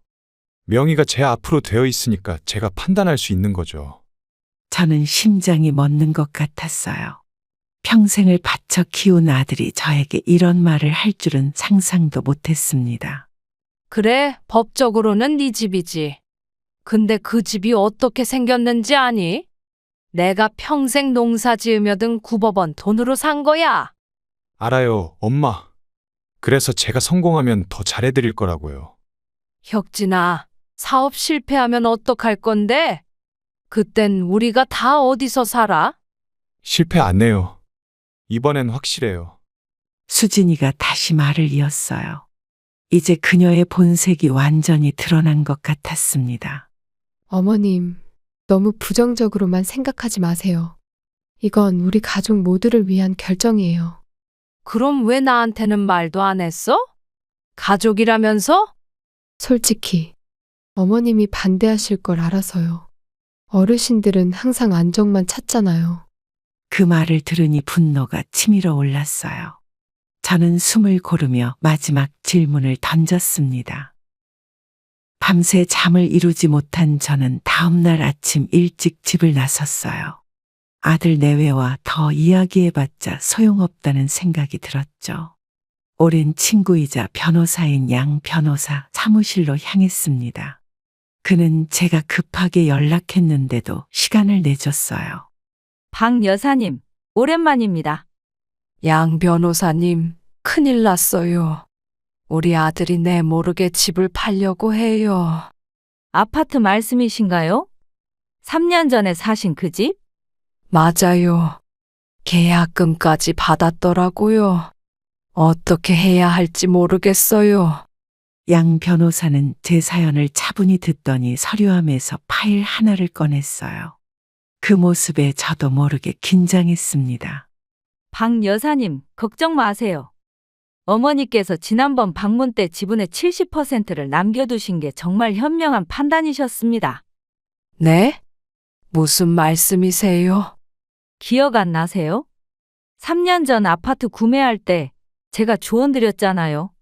명의가 제 앞으로 되어 있으니까 제가 판단할 수 있는 거죠. 저는 심장이 멎는 것 같았어요. 평생을 바쳐 키운 아들이 저에게 이런 말을 할 줄은 상상도 못했습니다. 그래, 법적으로는 네 집이지. 근데 그 집이 어떻게 생겼는지 아니? 내가 평생 농사 지으며 든 구버번 돈으로 산 거야. 알아요, 엄마. 그래서 제가 성공하면 더 잘해드릴 거라고요. 혁진아, 사업 실패하면 어떡할 건데? 그땐 우리가 다 어디서 살아? 실패 안 해요. 이번엔 확실해요. 수진이가 다시 말을 이었어요. 이제 그녀의 본색이 완전히 드러난 것 같았습니다. 어머님, 너무 부정적으로만 생각하지 마세요. 이건 우리 가족 모두를 위한 결정이에요. 그럼 왜 나한테는 말도 안 했어? 가족이라면서? 솔직히, 어머님이 반대하실 걸 알아서요. 어르신들은 항상 안정만 찾잖아요. 그 말을 들으니 분노가 치밀어 올랐어요. 저는 숨을 고르며 마지막 질문을 던졌습니다. 밤새 잠을 이루지 못한 저는 다음날 아침 일찍 집을 나섰어요. 아들 내외와 더 이야기해봤자 소용없다는 생각이 들었죠. 오랜 친구이자 변호사인 양 변호사 사무실로 향했습니다. 그는 제가 급하게 연락했는데도 시간을 내줬어요. 박 여사님, 오랜만입니다. 양 변호사님, 큰일 났어요. 우리 아들이 내 모르게 집을 팔려고 해요. 아파트 말씀이신가요? 3년 전에 사신 그 집? 맞아요. 계약금까지 받았더라고요. 어떻게 해야 할지 모르겠어요. 양 변호사는 제 사연을 차분히 듣더니 서류함에서 파일 하나를 꺼냈어요. 그 모습에 저도 모르게 긴장했습니다. 박 여사님, 걱정 마세요. 어머니께서 지난번 방문 때 지분의 70%를 남겨두신 게 정말 현명한 판단이셨습니다. 네? 무슨 말씀이세요? 기억 안 나세요? 3년 전 아파트 구매할 때 제가 조언 드렸잖아요.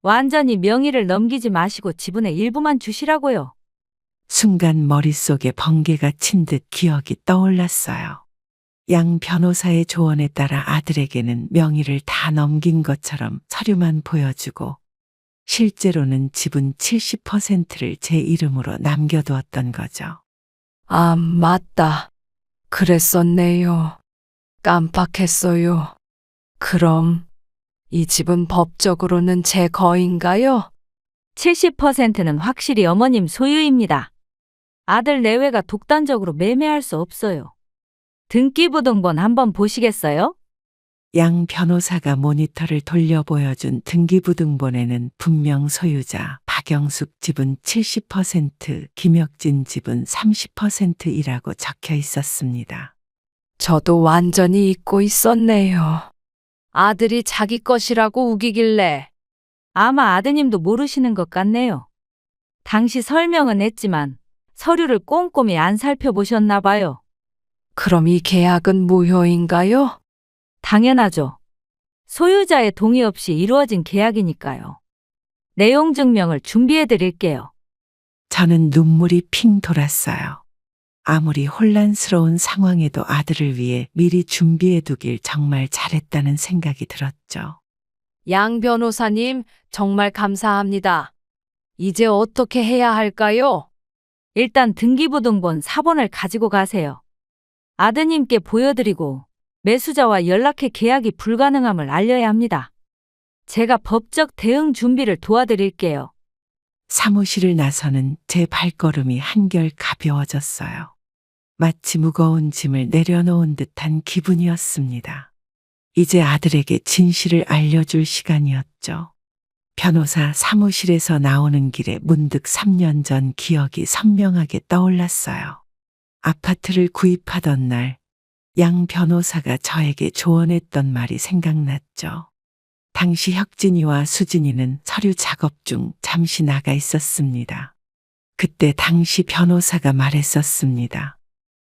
완전히 명의를 넘기지 마시고 지분의 일부만 주시라고요. 순간 머릿속에 번개가 친 듯 기억이 떠올랐어요. 양 변호사의 조언에 따라 아들에게는 명의를 다 넘긴 것처럼 서류만 보여주고 실제로는 지분 70%를 제 이름으로 남겨두었던 거죠. 아, 맞다. 그랬었네요. 깜빡했어요. 그럼 이 집은 법적으로는 제 거인가요? 70%는 확실히 어머님 소유입니다. 아들 내외가 독단적으로 매매할 수 없어요. 등기부등본 한번 보시겠어요? 양 변호사가 모니터를 돌려 보여준 등기부등본에는 분명 소유자 박영숙 집은 70%, 김혁진 집은 30%이라고 적혀 있었습니다. 저도 완전히 잊고 있었네요. 아들이 자기 것이라고 우기길래 아마 아드님도 모르시는 것 같네요. 당시 설명은 했지만 서류를 꼼꼼히 안 살펴보셨나 봐요. 그럼 이 계약은 무효인가요? 당연하죠. 소유자의 동의 없이 이루어진 계약이니까요. 내용 증명을 준비해 드릴게요. 저는 눈물이 핑 돌았어요. 아무리 혼란스러운 상황에도 아들을 위해 미리 준비해 두길 정말 잘했다는 생각이 들었죠. 양 변호사님, 정말 감사합니다. 이제 어떻게 해야 할까요? 일단 등기부등본 사본을 가지고 가세요. 아드님께 보여드리고 매수자와 연락해 계약이 불가능함을 알려야 합니다. 제가 법적 대응 준비를 도와드릴게요. 사무실을 나서는 제 발걸음이 한결 가벼워졌어요. 마치 무거운 짐을 내려놓은 듯한 기분이었습니다. 이제 아들에게 진실을 알려줄 시간이었죠. 변호사 사무실에서 나오는 길에 문득 3년 전 기억이 선명하게 떠올랐어요. 아파트를 구입하던 날, 양 변호사가 저에게 조언했던 말이 생각났죠. 당시 혁진이와 수진이는 서류 작업 중 잠시 나가 있었습니다. 그때 당시 변호사가 말했었습니다.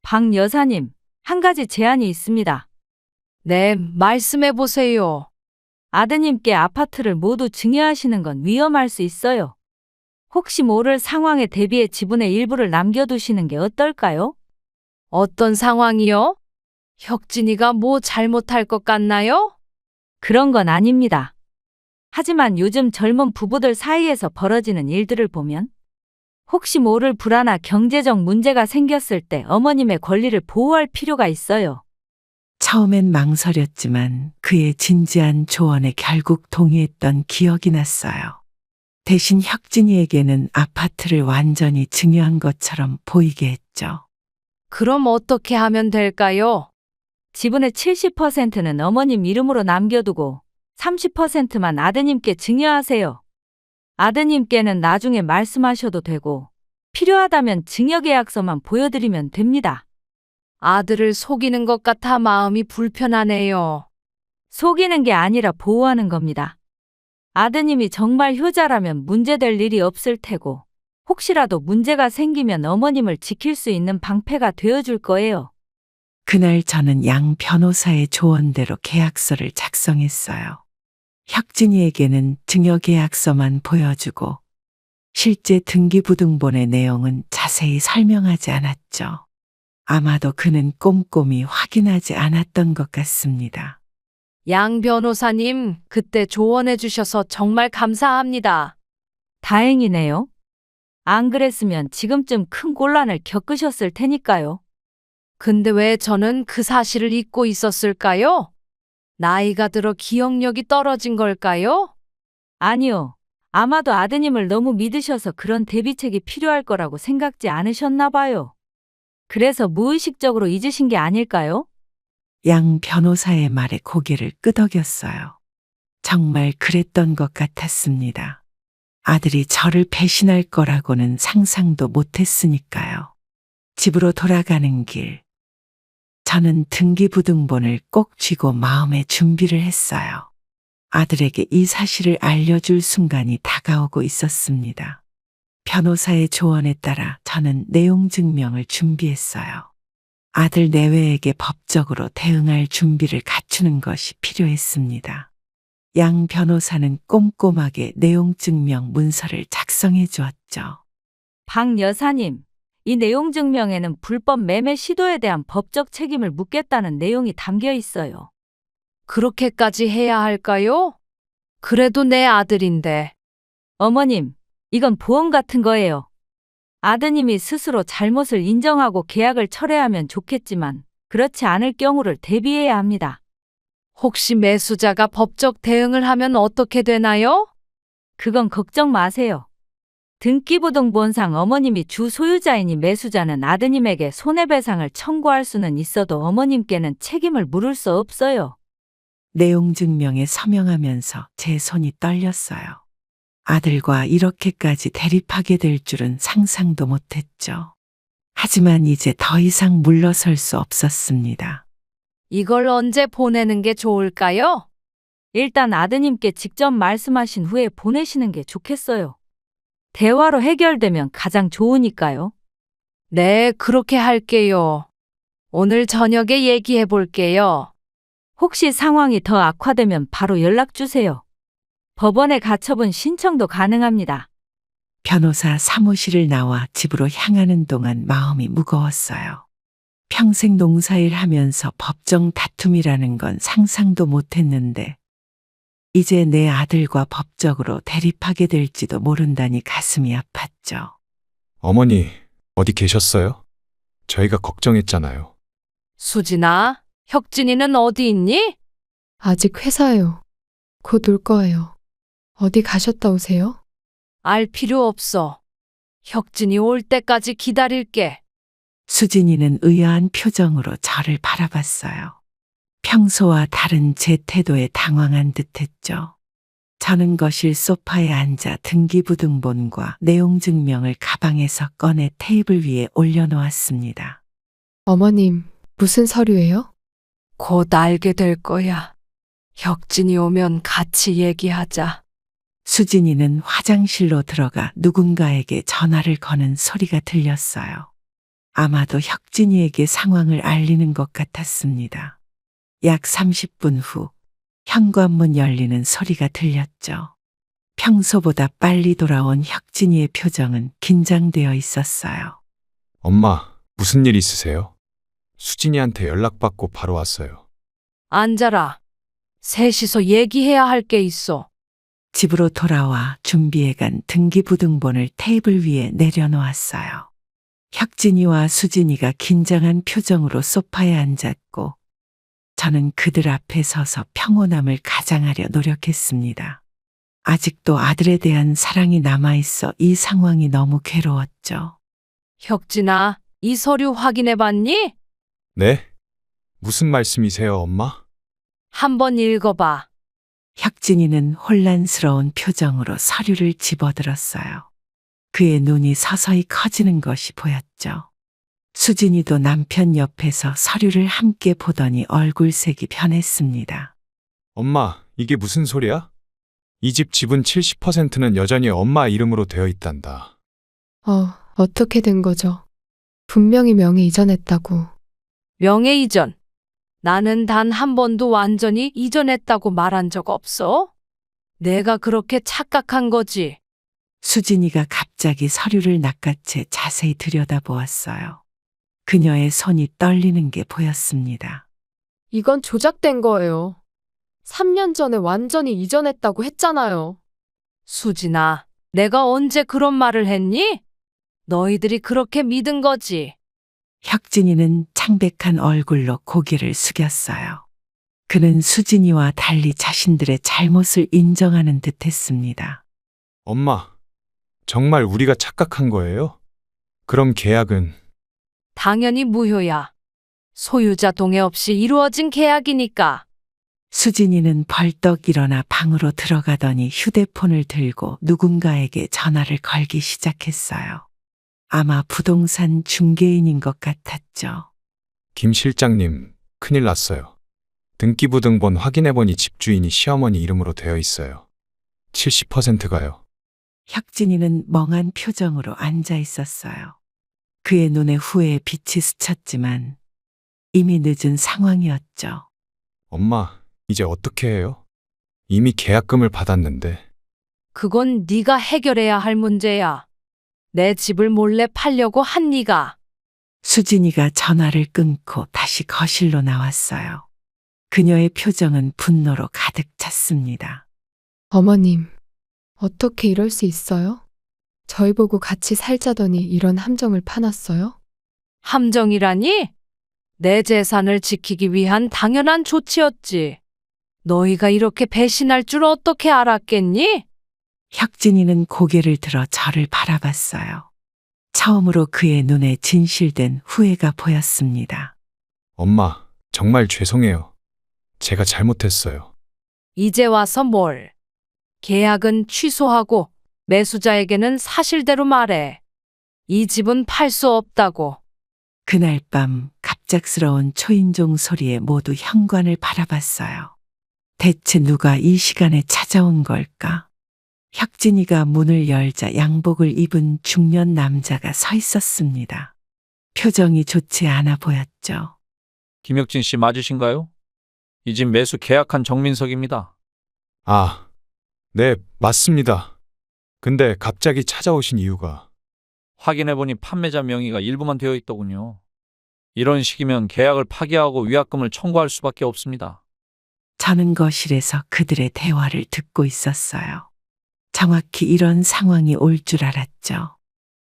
박 여사님, 한 가지 제안이 있습니다. 네, 말씀해 보세요. 아드님께 아파트를 모두 증여하시는 건 위험할 수 있어요. 혹시 모를 상황에 대비해 지분의 일부를 남겨두시는 게 어떨까요? 어떤 상황이요? 혁진이가 뭐 잘못할 것 같나요? 그런 건 아닙니다. 하지만 요즘 젊은 부부들 사이에서 벌어지는 일들을 보면 혹시 모를 불안한 경제적 문제가 생겼을 때 어머님의 권리를 보호할 필요가 있어요. 처음엔 망설였지만 그의 진지한 조언에 결국 동의했던 기억이 났어요. 대신 혁진이에게는 아파트를 완전히 증여한 것처럼 보이게 했죠. 그럼 어떻게 하면 될까요? 지분의 70%는 어머님 이름으로 남겨두고 30%만 아드님께 증여하세요. 아드님께는 나중에 말씀하셔도 되고 필요하다면 증여계약서만 보여드리면 됩니다. 아들을 속이는 것 같아 마음이 불편하네요. 속이는 게 아니라 보호하는 겁니다. 아드님이 정말 효자라면 문제될 일이 없을 테고 혹시라도 문제가 생기면 어머님을 지킬 수 있는 방패가 되어줄 거예요. 그날 저는 양 변호사의 조언대로 계약서를 작성했어요. 혁진이에게는 증여계약서만 보여주고 실제 등기부등본의 내용은 자세히 설명하지 않았죠. 아마도 그는 꼼꼼히 확인하지 않았던 것 같습니다. 양 변호사님, 그때 조언해 주셔서 정말 감사합니다. 다행이네요. 안 그랬으면 지금쯤 큰 곤란을 겪으셨을 테니까요. 근데 왜 저는 그 사실을 잊고 있었을까요? 나이가 들어 기억력이 떨어진 걸까요? 아니요. 아마도 아드님을 너무 믿으셔서 그런 대비책이 필요할 거라고 생각지 않으셨나 봐요. 그래서 무의식적으로 잊으신 게 아닐까요? 양 변호사의 말에 고개를 끄덕였어요. 정말 그랬던 것 같았습니다. 아들이 저를 배신할 거라고는 상상도 못했으니까요. 집으로 돌아가는 길, 저는 등기부등본을 꼭 쥐고 마음의 준비를 했어요. 아들에게 이 사실을 알려줄 순간이 다가오고 있었습니다. 변호사의 조언에 따라 저는 내용 증명을 준비했어요. 아들 내외에게 법적으로 대응할 준비를 갖추는 것이 필요했습니다. 양 변호사는 꼼꼼하게 내용 증명 문서를 작성해 주었죠. 박 여사님, 이 내용 증명에는 불법 매매 시도에 대한 법적 책임을 묻겠다는 내용이 담겨 있어요. 그렇게까지 해야 할까요? 그래도 내 아들인데. 어머님, 이건 보험 같은 거예요. 아드님이 스스로 잘못을 인정하고 계약을 철회하면 좋겠지만 그렇지 않을 경우를 대비해야 합니다. 혹시 매수자가 법적 대응을 하면 어떻게 되나요? 그건 걱정 마세요. 등기부등본상 어머님이 주 소유자이니 매수자는 아드님에게 손해배상을 청구할 수는 있어도 어머님께는 책임을 물을 수 없어요. 내용 증명에 서명하면서 제 손이 떨렸어요. 아들과 이렇게까지 대립하게 될 줄은 상상도 못했죠. 하지만 이제 더 이상 물러설 수 없었습니다. 이걸 언제 보내는 게 좋을까요? 일단 아드님께 직접 말씀하신 후에 보내시는 게 좋겠어요. 대화로 해결되면 가장 좋으니까요. 네, 그렇게 할게요. 오늘 저녁에 얘기해 볼게요. 혹시 상황이 더 악화되면 바로 연락 주세요. 법원에 가처분 신청도 가능합니다. 변호사 사무실을 나와 집으로 향하는 동안 마음이 무거웠어요. 평생 농사일 하면서 법정 다툼이라는 건 상상도 못했는데 이제 내 아들과 법적으로 대립하게 될지도 모른다니 가슴이 아팠죠. 어머니, 어디 계셨어요? 저희가 걱정했잖아요. 수진아, 혁진이는 어디 있니? 아직 회사요. 곧 올 거예요. 어디 가셨다 오세요? 알 필요 없어. 혁진이 올 때까지 기다릴게. 수진이는 의아한 표정으로 저를 바라봤어요. 평소와 다른 제 태도에 당황한 듯했죠. 저는 거실 소파에 앉아 등기부등본과 내용증명을 가방에서 꺼내 테이블 위에 올려놓았습니다. 어머님, 무슨 서류예요? 곧 알게 될 거야. 혁진이 오면 같이 얘기하자. 수진이는 화장실로 들어가 누군가에게 전화를 거는 소리가 들렸어요. 아마도 혁진이에게 상황을 알리는 것 같았습니다. 약 30분 후 현관문 열리는 소리가 들렸죠. 평소보다 빨리 돌아온 혁진이의 표정은 긴장되어 있었어요. 엄마, 무슨 일 있으세요? 수진이한테 연락받고 바로 왔어요. 앉아라. 셋이서 얘기해야 할 게 있어. 집으로 돌아와 준비해간 등기부등본을 테이블 위에 내려놓았어요. 혁진이와 수진이가 긴장한 표정으로 소파에 앉았고 저는 그들 앞에 서서 평온함을 가장하려 노력했습니다. 아직도 아들에 대한 사랑이 남아있어 이 상황이 너무 괴로웠죠. 혁진아, 이 서류 확인해 봤니? 네? 무슨 말씀이세요, 엄마? 한번 읽어봐. 혁진이는 혼란스러운 표정으로 서류를 집어들었어요. 그의 눈이 서서히 커지는 것이 보였죠. 수진이도 남편 옆에서 서류를 함께 보더니 얼굴색이 변했습니다. 엄마, 이게 무슨 소리야? 이 집 지분 70%는 여전히 엄마 이름으로 되어 있단다. 어떻게 된 거죠? 분명히 명의 이전했다고. 명예 이전. 나는 단 한 번도 완전히 이전했다고 말한 적 없어. 내가 그렇게 착각한 거지. 수진이가 갑자기 서류를 낚아채 자세히 들여다보았어요. 그녀의 손이 떨리는 게 보였습니다. 이건 조작된 거예요. 3년 전에 완전히 이전했다고 했잖아요. 수진아, 내가 언제 그런 말을 했니? 너희들이 그렇게 믿은 거지. 혁진이는 창백한 얼굴로 고개를 숙였어요. 그는 수진이와 달리 자신들의 잘못을 인정하는 듯했습니다. 엄마, 정말 우리가 착각한 거예요? 그럼 계약은? 당연히 무효야. 소유자 동의 없이 이루어진 계약이니까. 수진이는 벌떡 일어나 방으로 들어가더니 휴대폰을 들고 누군가에게 전화를 걸기 시작했어요. 아마 부동산 중개인인 것 같았죠. 김 실장님, 큰일 났어요. 등기부등본 확인해보니 집주인이 시어머니 이름으로 되어 있어요. 70%가요. 혁진이는 멍한 표정으로 앉아 있었어요. 그의 눈에 후회의 빛이 스쳤지만 이미 늦은 상황이었죠. 엄마, 이제 어떻게 해요? 이미 계약금을 받았는데. 그건 네가 해결해야 할 문제야. 내 집을 몰래 팔려고 한 네가. 수진이가 전화를 끊고 다시 거실로 나왔어요. 그녀의 표정은 분노로 가득 찼습니다. 어머님, 어떻게 이럴 수 있어요? 저희 보고 같이 살자더니 이런 함정을 파놨어요? 함정이라니? 내 재산을 지키기 위한 당연한 조치였지. 너희가 이렇게 배신할 줄 어떻게 알았겠니? 혁진이는 고개를 들어 저를 바라봤어요. 처음으로 그의 눈에 진실된 후회가 보였습니다. 엄마, 정말 죄송해요. 제가 잘못했어요. 이제 와서 뭘? 계약은 취소하고 매수자에게는 사실대로 말해. 이 집은 팔 수 없다고. 그날 밤 갑작스러운 초인종 소리에 모두 현관을 바라봤어요. 대체 누가 이 시간에 찾아온 걸까? 혁진이가 문을 열자 양복을 입은 중년 남자가 서 있었습니다. 표정이 좋지 않아 보였죠. 김혁진 씨 맞으신가요? 이 집 매수 계약한 정민석입니다. 아, 네, 맞습니다. 근데 갑자기 찾아오신 이유가 확인해보니 판매자 명의가 일부만 되어 있더군요. 이런 식이면 계약을 파기하고 위약금을 청구할 수밖에 없습니다. 저는 거실에서 그들의 대화를 듣고 있었어요. 정확히 이런 상황이 올 줄 알았죠.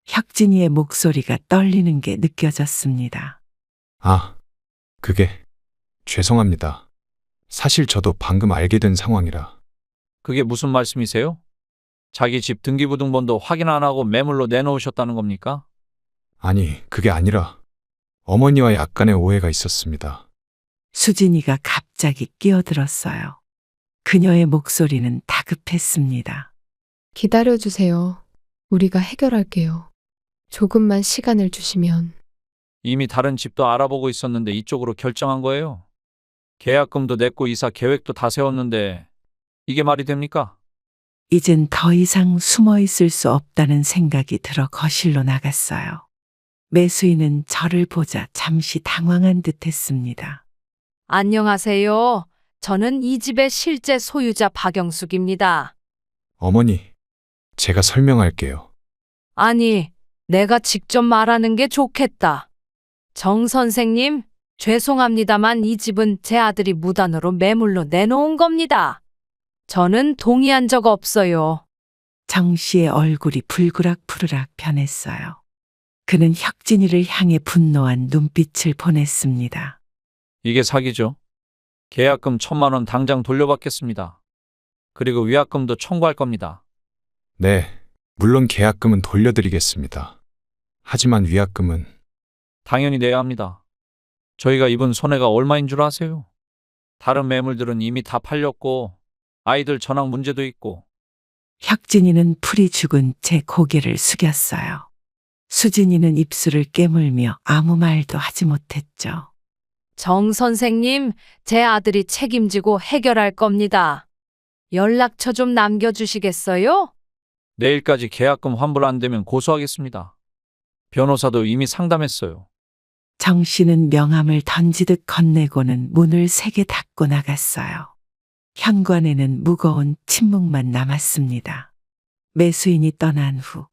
혁진이의 목소리가 떨리는 게 느껴졌습니다. 아, 그게 죄송합니다. 사실 저도 방금 알게 된 상황이라. 그게 무슨 말씀이세요? 자기 집 등기부등본도 확인 안 하고 매물로 내놓으셨다는 겁니까? 아니, 그게 아니라 어머니와 약간의 오해가 있었습니다. 수진이가 갑자기 끼어들었어요. 그녀의 목소리는 다급했습니다. 기다려주세요. 우리가 해결할게요. 조금만 시간을 주시면. 이미 다른 집도 알아보고 있었는데 이쪽으로 결정한 거예요. 계약금도 냈고 이사 계획도 다 세웠는데 이게 말이 됩니까? 이젠 더 이상 숨어 있을 수 없다는 생각이 들어 거실로 나갔어요. 매수인은 저를 보자 잠시 당황한 듯 했습니다. 안녕하세요. 저는 이 집의 실제 소유자 박영숙입니다. 어머니, 제가 설명할게요. 아니, 내가 직접 말하는 게 좋겠다. 정 선생님, 죄송합니다만 이 집은 제 아들이 무단으로 매물로 내놓은 겁니다. 저는 동의한 적 없어요. 정 씨의 얼굴이 불그락푸르락 변했어요. 그는 혁진이를 향해 분노한 눈빛을 보냈습니다. 이게 사기죠. 계약금 1,000만 원 당장 돌려받겠습니다. 그리고 위약금도 청구할 겁니다. 네, 물론 계약금은 돌려드리겠습니다. 하지만 위약금은 당연히 내야 합니다. 저희가 입은 손해가 얼마인 줄 아세요? 다른 매물들은 이미 다 팔렸고 아이들 전학 문제도 있고. 혁진이는 풀이 죽은 채 고개를 숙였어요. 수진이는 입술을 깨물며 아무 말도 하지 못했죠. 정 선생님, 제 아들이 책임지고 해결할 겁니다. 연락처 좀 남겨주시겠어요? 내일까지 계약금 환불 안 되면 고소하겠습니다. 변호사도 이미 상담했어요. 정 씨는 명함을 던지듯 건네고는 문을 세게 닫고 나갔어요. 현관에는 무거운 침묵만 남았습니다. 매수인이 떠난 후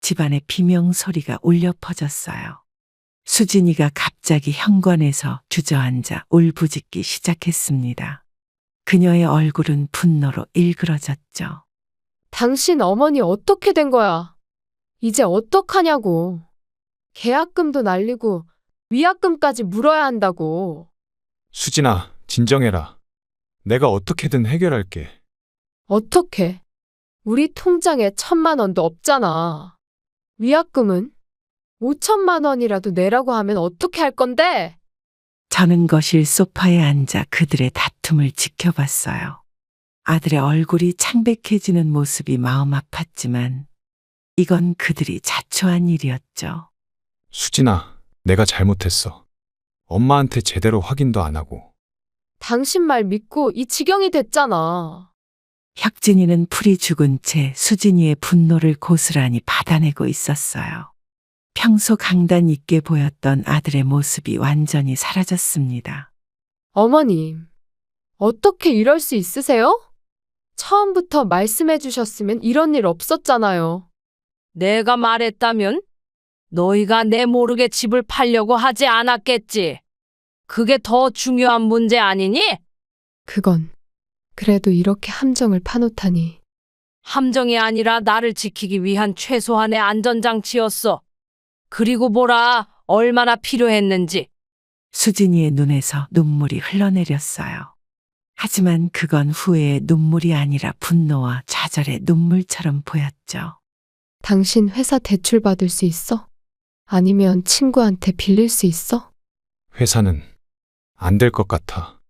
집안에 비명 소리가 울려 퍼졌어요. 수진이가 갑자기 현관에서 주저앉아 울부짖기 시작했습니다. 그녀의 얼굴은 분노로 일그러졌죠. 당신 어머니 어떻게 된 거야? 이제 어떡하냐고. 계약금도 날리고 위약금까지 물어야 한다고. 수진아, 진정해라. 내가 어떻게든 해결할게. 어떻게? 우리 통장에 1,000만 원도 없잖아. 위약금은? 5천만 원이라도 내라고 하면 어떻게 할 건데? 저는 거실 소파에 앉아 그들의 다툼을 지켜봤어요. 아들의 얼굴이 창백해지는 모습이 마음 아팠지만 이건 그들이 자초한 일이었죠. 수진아, 내가 잘못했어. 엄마한테 제대로 확인도 안 하고. 당신 말 믿고 이 지경이 됐잖아. 혁진이는 풀이 죽은 채 수진이의 분노를 고스란히 받아내고 있었어요. 평소 강단 있게 보였던 아들의 모습이 완전히 사라졌습니다. 어머님, 어떻게 이럴 수 있으세요? 처음부터 말씀해 주셨으면 이런 일 없었잖아요. 내가 말했다면? 너희가 내 모르게 집을 팔려고 하지 않았겠지. 그게 더 중요한 문제 아니니? 그건 그래도 이렇게 함정을 파놓다니. 함정이 아니라 나를 지키기 위한 최소한의 안전장치였어. 그리고 보라, 얼마나 필요했는지. 수진이의 눈에서 눈물이 흘러내렸어요. 하지만 그건 후회의 눈물이 아니라 분노와 좌절의 눈물처럼 보였죠. 당신 회사 대출 받을 수 있어? 아니면 친구한테 빌릴 수 있어? 회사는 안 될 것 같아.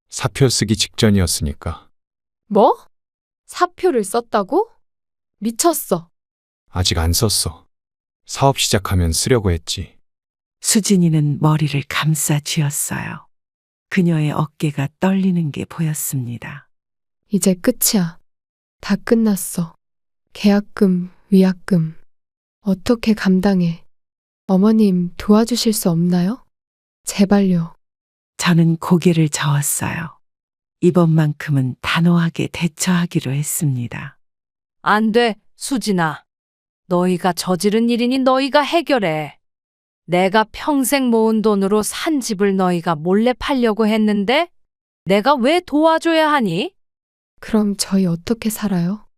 사표 쓰기 직전이었으니까. 뭐? 사표를 썼다고? 미쳤어. 아직 안 썼어. 사업 시작하면 쓰려고 했지. 수진이는 머리를 감싸 쥐었어요. 그녀의 어깨가 떨리는 게 보였습니다. 이제 끝이야. 다 끝났어. 계약금, 위약금. 어떻게 감당해? 어머님 도와주실 수 없나요? 제발요. 저는 고개를 저었어요. 이번만큼은 단호하게 대처하기로 했습니다. 안 돼, 수진아. 너희가 저지른 일이니 너희가 해결해. 내가 평생 모은 돈으로 산 집을 너희가 몰래 팔려고 했는데 내가 왜 도와줘야 하니? 그럼 저희 어떻게 살아요?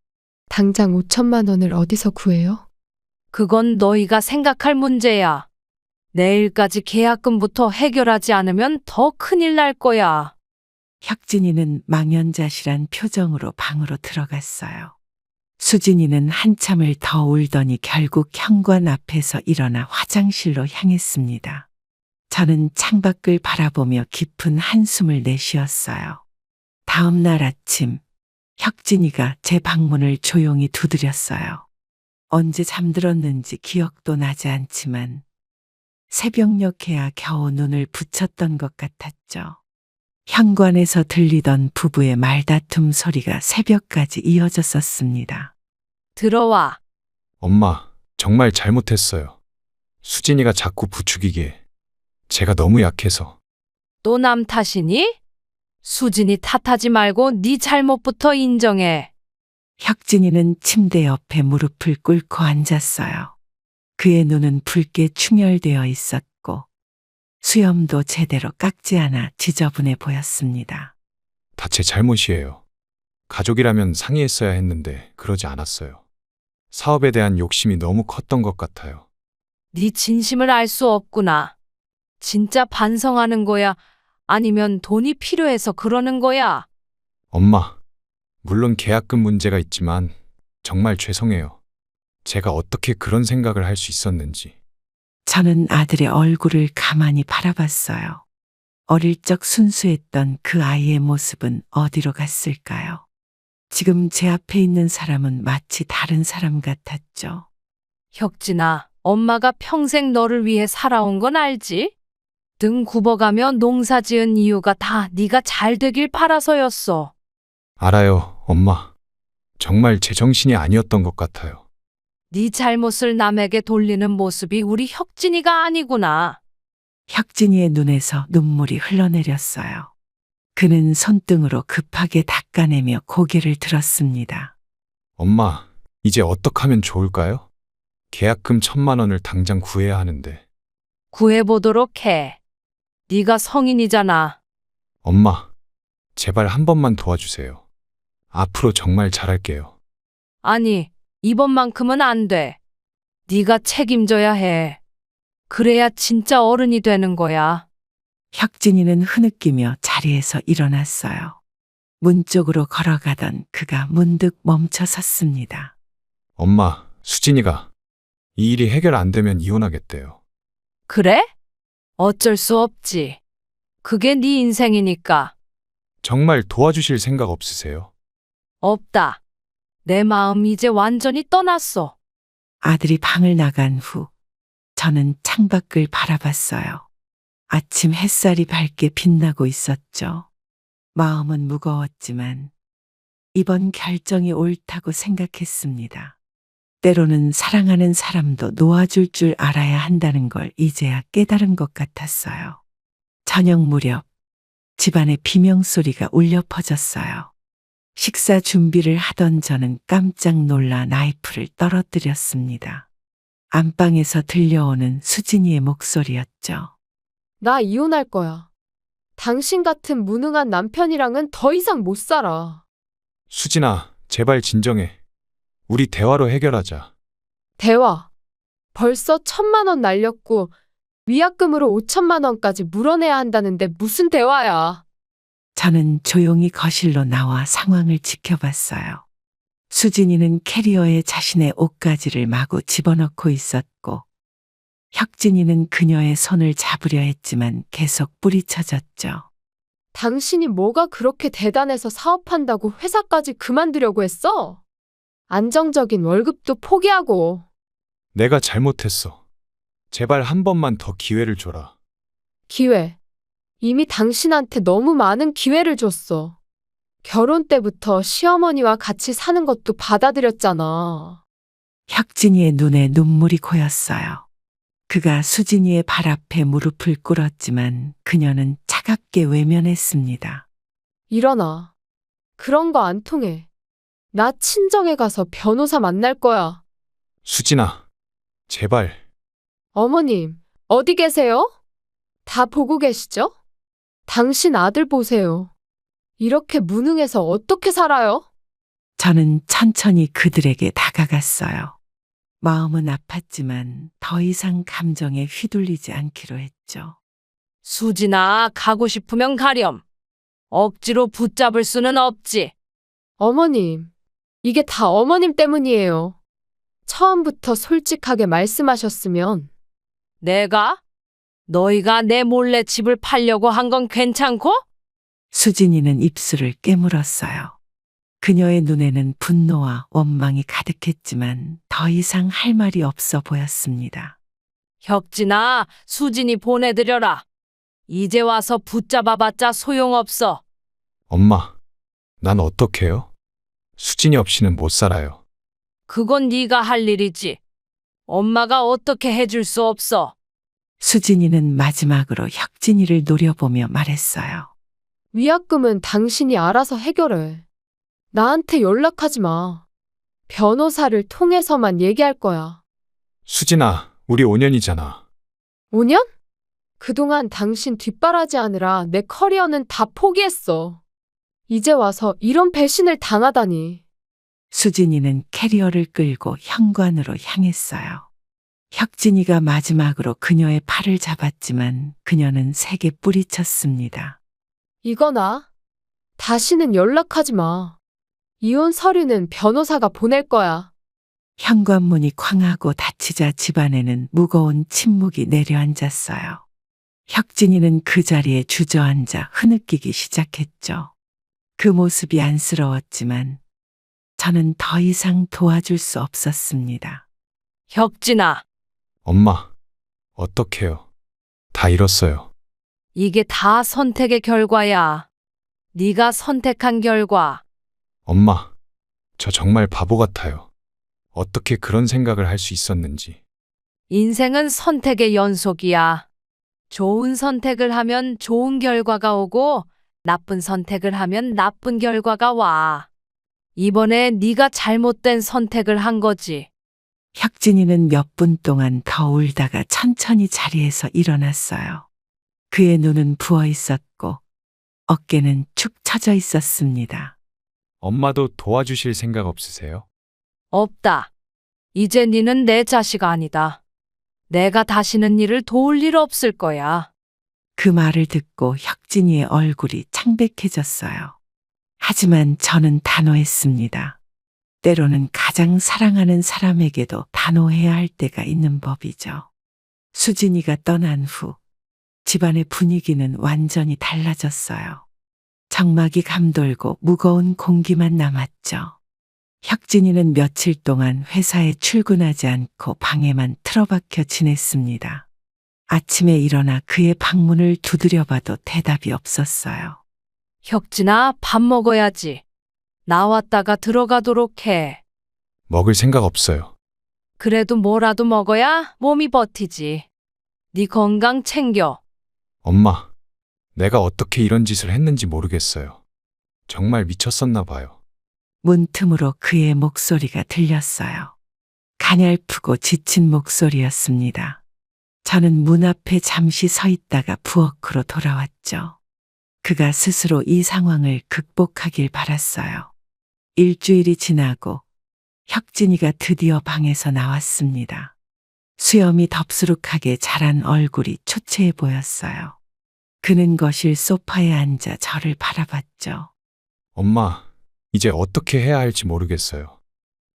당장 5천만 원을 어디서 구해요? 그건 너희가 생각할 문제야. 내일까지 계약금부터 해결하지 않으면 더 큰일 날 거야. 혁진이는 망연자실한 표정으로 방으로 들어갔어요. 수진이는 한참을 더 울더니 결국 현관 앞에서 일어나 화장실로 향했습니다. 저는 창밖을 바라보며 깊은 한숨을 내쉬었어요. 다음 날 아침, 혁진이가 제 방문을 조용히 두드렸어요. 언제 잠들었는지 기억도 나지 않지만 새벽녘에야 겨우 눈을 붙였던 것 같았죠. 현관에서 들리던 부부의 말다툼 소리가 새벽까지 이어졌었습니다. 들어와. 엄마, 정말 잘못했어요. 수진이가 자꾸 부추기게. 제가 너무 약해서. 또 남 탓이니? 수진이 탓하지 말고 네 잘못부터 인정해. 혁진이는 침대 옆에 무릎을 꿇고 앉았어요. 그의 눈은 붉게 충혈되어 있었고 수염도 제대로 깎지 않아 지저분해 보였습니다. 다 제 잘못이에요. 가족이라면 상의했어야 했는데 그러지 않았어요. 사업에 대한 욕심이 너무 컸던 것 같아요. 네 진심을 알 수 없구나. 진짜 반성하는 거야? 아니면 돈이 필요해서 그러는 거야? 엄마, 물론 계약금 문제가 있지만 정말 죄송해요. 제가 어떻게 그런 생각을 할 수 있었는지. 저는 아들의 얼굴을 가만히 바라봤어요. 어릴 적 순수했던 그 아이의 모습은 어디로 갔을까요? 지금 제 앞에 있는 사람은 마치 다른 사람 같았죠. 혁진아, 엄마가 평생 너를 위해 살아온 건 알지? 등 굽어가며 농사 지은 이유가 다 네가 잘 되길 바라서였어. 알아요, 엄마. 정말 제정신이 아니었던 것 같아요. 네 잘못을 남에게 돌리는 모습이 우리 혁진이가 아니구나. 혁진이의 눈에서 눈물이 흘러내렸어요. 그는 손등으로 급하게 닦아내며 고개를 들었습니다. 엄마, 이제 어떻게 하면 좋을까요? 계약금 1,000만 원을 당장 구해야 하는데. 구해보도록 해. 네가 성인이잖아. 엄마, 제발 한 번만 도와주세요. 앞으로 정말 잘할게요. 아니, 이번만큼은 안 돼. 네가 책임져야 해. 그래야 진짜 어른이 되는 거야. 혁진이는 흐느끼며 자리에서 일어났어요. 문 쪽으로 걸어가던 그가 문득 멈춰 섰습니다. 엄마, 수진이가 이 일이 해결 안 되면 이혼하겠대요. 그래? 어쩔 수 없지. 그게 네 인생이니까. 정말 도와주실 생각 없으세요? 없다. 내 마음 이제 완전히 떠났어. 아들이 방을 나간 후 저는 창밖을 바라봤어요. 아침 햇살이 밝게 빛나고 있었죠. 마음은 무거웠지만 이번 결정이 옳다고 생각했습니다. 때로는 사랑하는 사람도 놓아줄 줄 알아야 한다는 걸 이제야 깨달은 것 같았어요. 저녁 무렵 집안의 비명소리가 울려 퍼졌어요. 식사 준비를 하던 저는 깜짝 놀라 나이프를 떨어뜨렸습니다. 안방에서 들려오는 수진이의 목소리였죠. 나 이혼할 거야. 당신 같은 무능한 남편이랑은 더 이상 못 살아. 수진아, 제발 진정해. 우리 대화로 해결하자. 대화. 벌써 1,000만 원 날렸고 위약금으로 5천만 원까지 물어내야 한다는데 무슨 대화야. 저는 조용히 거실로 나와 상황을 지켜봤어요. 수진이는 캐리어에 자신의 옷가지를 마구 집어넣고 있었고, 혁진이는 그녀의 손을 잡으려 했지만 계속 뿌리쳐졌죠. 당신이 뭐가 그렇게 대단해서 사업한다고 회사까지 그만두려고 했어? 안정적인 월급도 포기하고. 내가 잘못했어. 제발 한 번만 더 기회를 줘라. 기회. 이미 당신한테 너무 많은 기회를 줬어. 결혼 때부터 시어머니와 같이 사는 것도 받아들였잖아. 혁진이의 눈에 눈물이 고였어요. 그가 수진이의 발 앞에 무릎을 꿇었지만 그녀는 차갑게 외면했습니다. 일어나. 그런 거 안 통해. 나 친정에 가서 변호사 만날 거야. 수진아, 제발. 어머님, 어디 계세요? 다 보고 계시죠? 당신 아들 보세요. 이렇게 무능해서 어떻게 살아요? 저는 천천히 그들에게 다가갔어요. 마음은 아팠지만 더 이상 감정에 휘둘리지 않기로 했죠. 수진아, 가고 싶으면 가렴. 억지로 붙잡을 수는 없지. 어머님, 이게 다 어머님 때문이에요. 처음부터 솔직하게 말씀하셨으면. 내가? 너희가 내 몰래 집을 팔려고 한 건 괜찮고? 수진이는 입술을 깨물었어요. 그녀의 눈에는 분노와 원망이 가득했지만 더 이상 할 말이 없어 보였습니다. 혁진아, 수진이 보내드려라. 이제 와서 붙잡아봤자 소용없어. 엄마, 난 어떡해요? 수진이 없이는 못 살아요. 그건 네가 할 일이지. 엄마가 어떻게 해줄 수 없어. 수진이는 마지막으로 혁진이를 노려보며 말했어요. 위약금은 당신이 알아서 해결해. 나한테 연락하지 마. 변호사를 통해서만 얘기할 거야. 수진아, 우리 5년이잖아. 5년? 그동안 당신 뒷바라지 하느라 내 커리어는 다 포기했어. 이제 와서 이런 배신을 당하다니. 수진이는 캐리어를 끌고 현관으로 향했어요. 혁진이가 마지막으로 그녀의 팔을 잡았지만 그녀는 세게 뿌리쳤습니다. 이거나. 다시는 연락하지 마. 이혼 서류는 변호사가 보낼 거야. 현관문이 쾅하고 닫히자 집안에는 무거운 침묵이 내려앉았어요. 혁진이는 그 자리에 주저앉아 흐느끼기 시작했죠. 그 모습이 안쓰러웠지만 저는 더 이상 도와줄 수 없었습니다. 혁진아, 엄마, 어떡해요? 다 잃었어요. 이게 다 선택의 결과야. 네가 선택한 결과. 엄마, 저 정말 바보 같아요. 어떻게 그런 생각을 할 수 있었는지. 인생은 선택의 연속이야. 좋은 선택을 하면 좋은 결과가 오고 나쁜 선택을 하면 나쁜 결과가 와. 이번에 네가 잘못된 선택을 한 거지. 혁진이는 몇 분 동안 더 울다가 천천히 자리에서 일어났어요. 그의 눈은 부어 있었고 어깨는 축 처져 있었습니다. 엄마도 도와주실 생각 없으세요? 없다. 이제 네는 내 자식 아니다. 내가 다시는 니를 도울 일 없을 거야. 그 말을 듣고 혁진이의 얼굴이 창백해졌어요. 하지만 저는 단호했습니다. 때로는 가장 사랑하는 사람에게도 단호해야 할 때가 있는 법이죠. 수진이가 떠난 후 집안의 분위기는 완전히 달라졌어요. 정막이 감돌고 무거운 공기만 남았죠. 혁진이는 며칠 동안 회사에 출근하지 않고 방에만 틀어박혀 지냈습니다. 아침에 일어나 그의 방문을 두드려봐도 대답이 없었어요. 혁진아, 밥 먹어야지. 나왔다가 들어가도록 해. 먹을 생각 없어요. 그래도 뭐라도 먹어야 몸이 버티지. 네 건강 챙겨. 엄마, 내가 어떻게 이런 짓을 했는지 모르겠어요. 정말 미쳤었나 봐요. 문틈으로 그의 목소리가 들렸어요. 가냘프고 지친 목소리였습니다. 저는 문 앞에 잠시 서 있다가 부엌으로 돌아왔죠. 그가 스스로 이 상황을 극복하길 바랐어요. 일주일이 지나고 혁진이가 드디어 방에서 나왔습니다. 수염이 덥수룩하게 자란 얼굴이 초췌해 보였어요. 그는 거실 소파에 앉아 저를 바라봤죠. 엄마, 이제 어떻게 해야 할지 모르겠어요.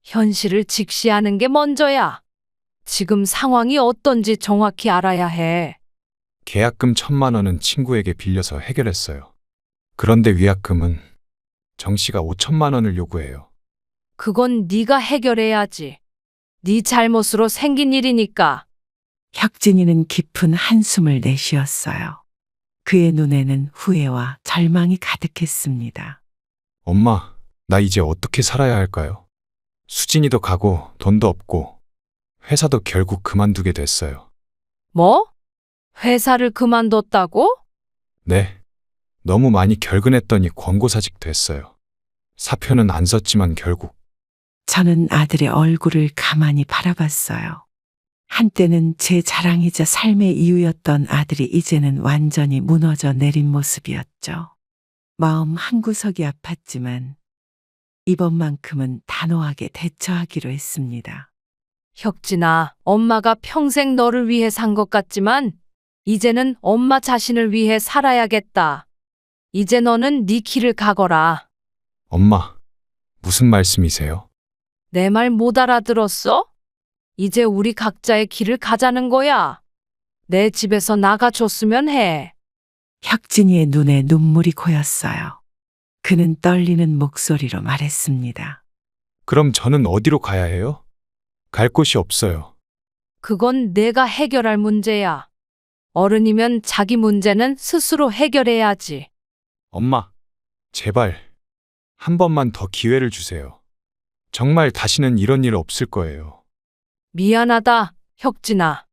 현실을 직시하는 게 먼저야. 지금 상황이 어떤지 정확히 알아야 해. 계약금 1,000만 원은 친구에게 빌려서 해결했어요. 그런데 위약금은 정 씨가 5천만 원을 요구해요. 그건 네가 해결해야지. 네 잘못으로 생긴 일이니까. 혁진이는 깊은 한숨을 내쉬었어요. 그의 눈에는 후회와 절망이 가득했습니다. 엄마, 나 이제 어떻게 살아야 할까요? 수진이도 가고 돈도 없고 회사도 결국 그만두게 됐어요. 뭐? 회사를 그만뒀다고? 네. 너무 많이 결근했더니 권고사직 됐어요. 사표는 안 썼지만 결국 저는 아들의 얼굴을 가만히 바라봤어요. 한때는 제 자랑이자 삶의 이유였던 아들이 이제는 완전히 무너져 내린 모습이었죠. 마음 한구석이 아팠지만 이번만큼은 단호하게 대처하기로 했습니다. 혁진아, 엄마가 평생 너를 위해 산 것 같지만 이제는 엄마 자신을 위해 살아야겠다. 이제 너는 네 길을 가거라. 엄마, 무슨 말씀이세요? 내 말 못 알아들었어? 이제 우리 각자의 길을 가자는 거야. 내 집에서 나가줬으면 해. 혁진이의 눈에 눈물이 고였어요. 그는 떨리는 목소리로 말했습니다. 그럼 저는 어디로 가야 해요? 갈 곳이 없어요. 그건 내가 해결할 문제야. 어른이면 자기 문제는 스스로 해결해야지. 엄마, 제발 한 번만 더 기회를 주세요. 정말 다시는 이런 일 없을 거예요. 미안하다, 혁진아.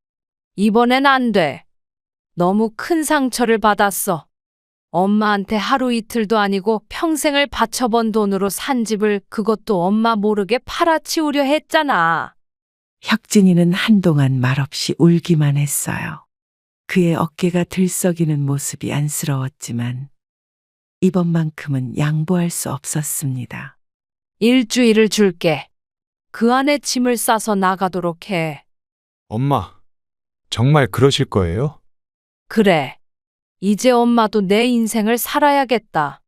이번엔 안 돼. 너무 큰 상처를 받았어. 엄마한테 하루 이틀도 아니고 평생을 바쳐본 돈으로 산 집을 그것도 엄마 모르게 팔아치우려 했잖아. 혁진이는 한동안 말없이 울기만 했어요. 그의 어깨가 들썩이는 모습이 안쓰러웠지만 이번만큼은 양보할 수 없었습니다. 일주일을 줄게. 그 안에 짐을 싸서 나가도록 해. 엄마, 정말 그러실 거예요? 그래. 이제 엄마도 내 인생을 살아야겠다.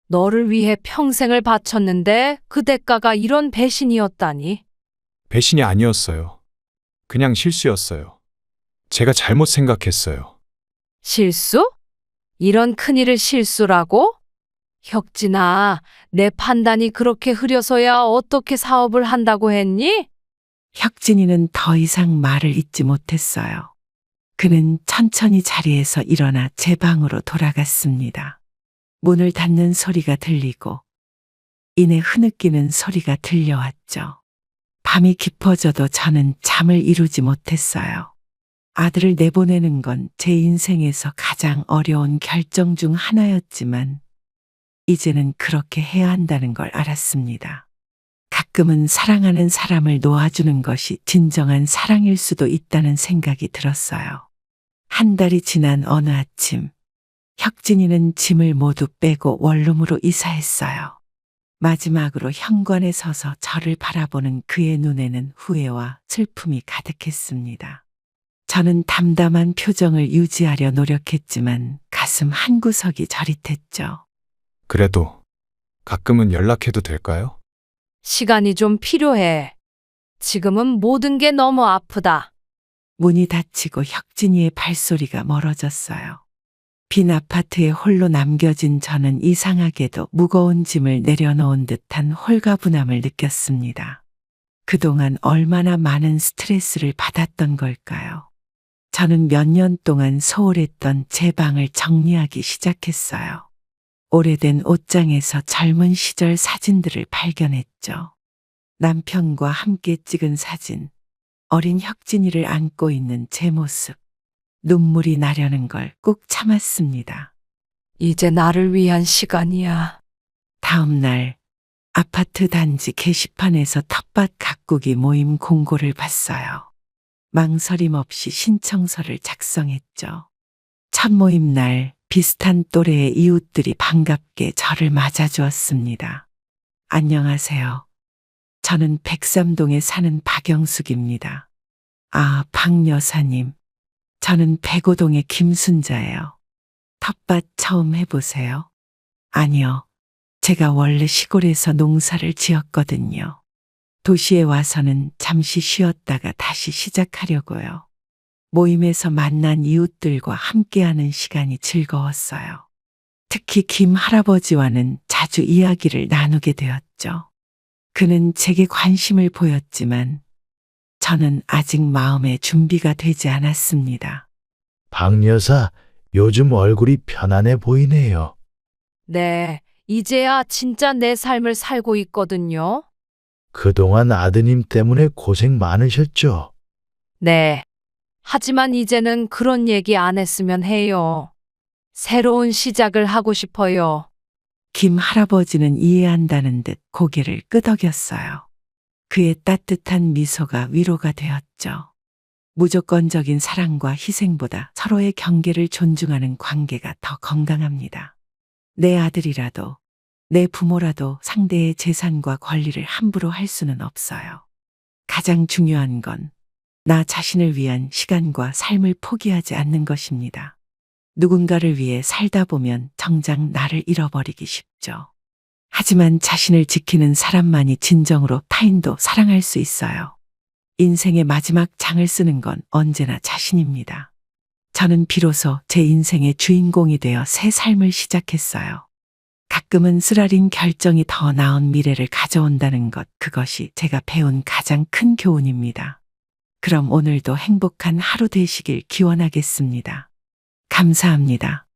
너를 위해 평생을 바쳤는데 그 대가가 이런 배신이었다니. 배신이 아니었어요. 그냥 실수였어요. 제가 잘못 생각했어요. 실수? 이런 큰일을 실수라고? 혁진아, 내 판단이 그렇게 흐려서야 어떻게 사업을 한다고 했니? 혁진이는 더 이상 말을 잇지 못했어요. 그는 천천히 자리에서 일어나 제 방으로 돌아갔습니다. 문을 닫는 소리가 들리고 이내 흐느끼는 소리가 들려왔죠. 밤이 깊어져도 저는 잠을 이루지 못했어요. 아들을 내보내는 건 제 인생에서 가장 어려운 결정 중 하나였지만 이제는 그렇게 해야 한다는 걸 알았습니다. 가끔은 사랑하는 사람을 놓아주는 것이 진정한 사랑일 수도 있다는 생각이 들었어요. 한 달이 지난 어느 아침, 혁진이는 짐을 모두 빼고 원룸으로 이사했어요. 마지막으로 현관에 서서 저를 바라보는 그의 눈에는 후회와 슬픔이 가득했습니다. 저는 담담한 표정을 유지하려 노력했지만 가슴 한구석이 저릿했죠. 그래도 가끔은 연락해도 될까요? 시간이 좀 필요해. 지금은 모든 게 너무 아프다. 문이 닫히고 혁진이의 발소리가 멀어졌어요. 빈 아파트에 홀로 남겨진 저는 이상하게도 무거운 짐을 내려놓은 듯한 홀가분함을 느꼈습니다. 그동안 얼마나 많은 스트레스를 받았던 걸까요? 저는 몇 년 동안 소홀했던 제 방을 정리하기 시작했어요. 오래된 옷장에서 젊은 시절 사진들을 발견했죠. 남편과 함께 찍은 사진, 어린 혁진이를 안고 있는 제 모습. 눈물이 나려는 걸 꾹 참았습니다. 이제 나를 위한 시간이야. 다음 날 아파트 단지 게시판에서 텃밭 가꾸기 모임 공고를 봤어요. 망설임 없이 신청서를 작성했죠. 첫 모임 날 비슷한 또래의 이웃들이 반갑게 저를 맞아주었습니다. 안녕하세요. 저는 백삼동에 사는 박영숙입니다. 아, 박 여사님. 저는 백오동의 김순자예요. 텃밭 처음 해보세요? 아니요. 제가 원래 시골에서 농사를 지었거든요. 도시에 와서는 잠시 쉬었다가 다시 시작하려고요. 모임에서 만난 이웃들과 함께하는 시간이 즐거웠어요. 특히 김 할아버지와는 자주 이야기를 나누게 되었죠. 그는 제게 관심을 보였지만 저는 아직 마음의 준비가 되지 않았습니다. 박 여사, 요즘 얼굴이 편안해 보이네요. 네, 이제야 진짜 내 삶을 살고 있거든요. 그동안 아드님 때문에 고생 많으셨죠? 네. 하지만 이제는 그런 얘기 안 했으면 해요. 새로운 시작을 하고 싶어요. 김 할아버지는 이해한다는 듯 고개를 끄덕였어요. 그의 따뜻한 미소가 위로가 되었죠. 무조건적인 사랑과 희생보다 서로의 경계를 존중하는 관계가 더 건강합니다. 내 아들이라도, 내 부모라도 상대의 재산과 권리를 함부로 할 수는 없어요. 가장 중요한 건 나 자신을 위한 시간과 삶을 포기하지 않는 것입니다. 누군가를 위해 살다 보면 정작 나를 잃어버리기 쉽죠. 하지만 자신을 지키는 사람만이 진정으로 타인도 사랑할 수 있어요. 인생의 마지막 장을 쓰는 건 언제나 자신입니다. 저는 비로소 제 인생의 주인공이 되어 새 삶을 시작했어요. 가끔은 쓰라린 결정이 더 나은 미래를 가져온다는 것, 그것이 제가 배운 가장 큰 교훈입니다. 그럼 오늘도 행복한 하루 되시길 기원하겠습니다. 감사합니다.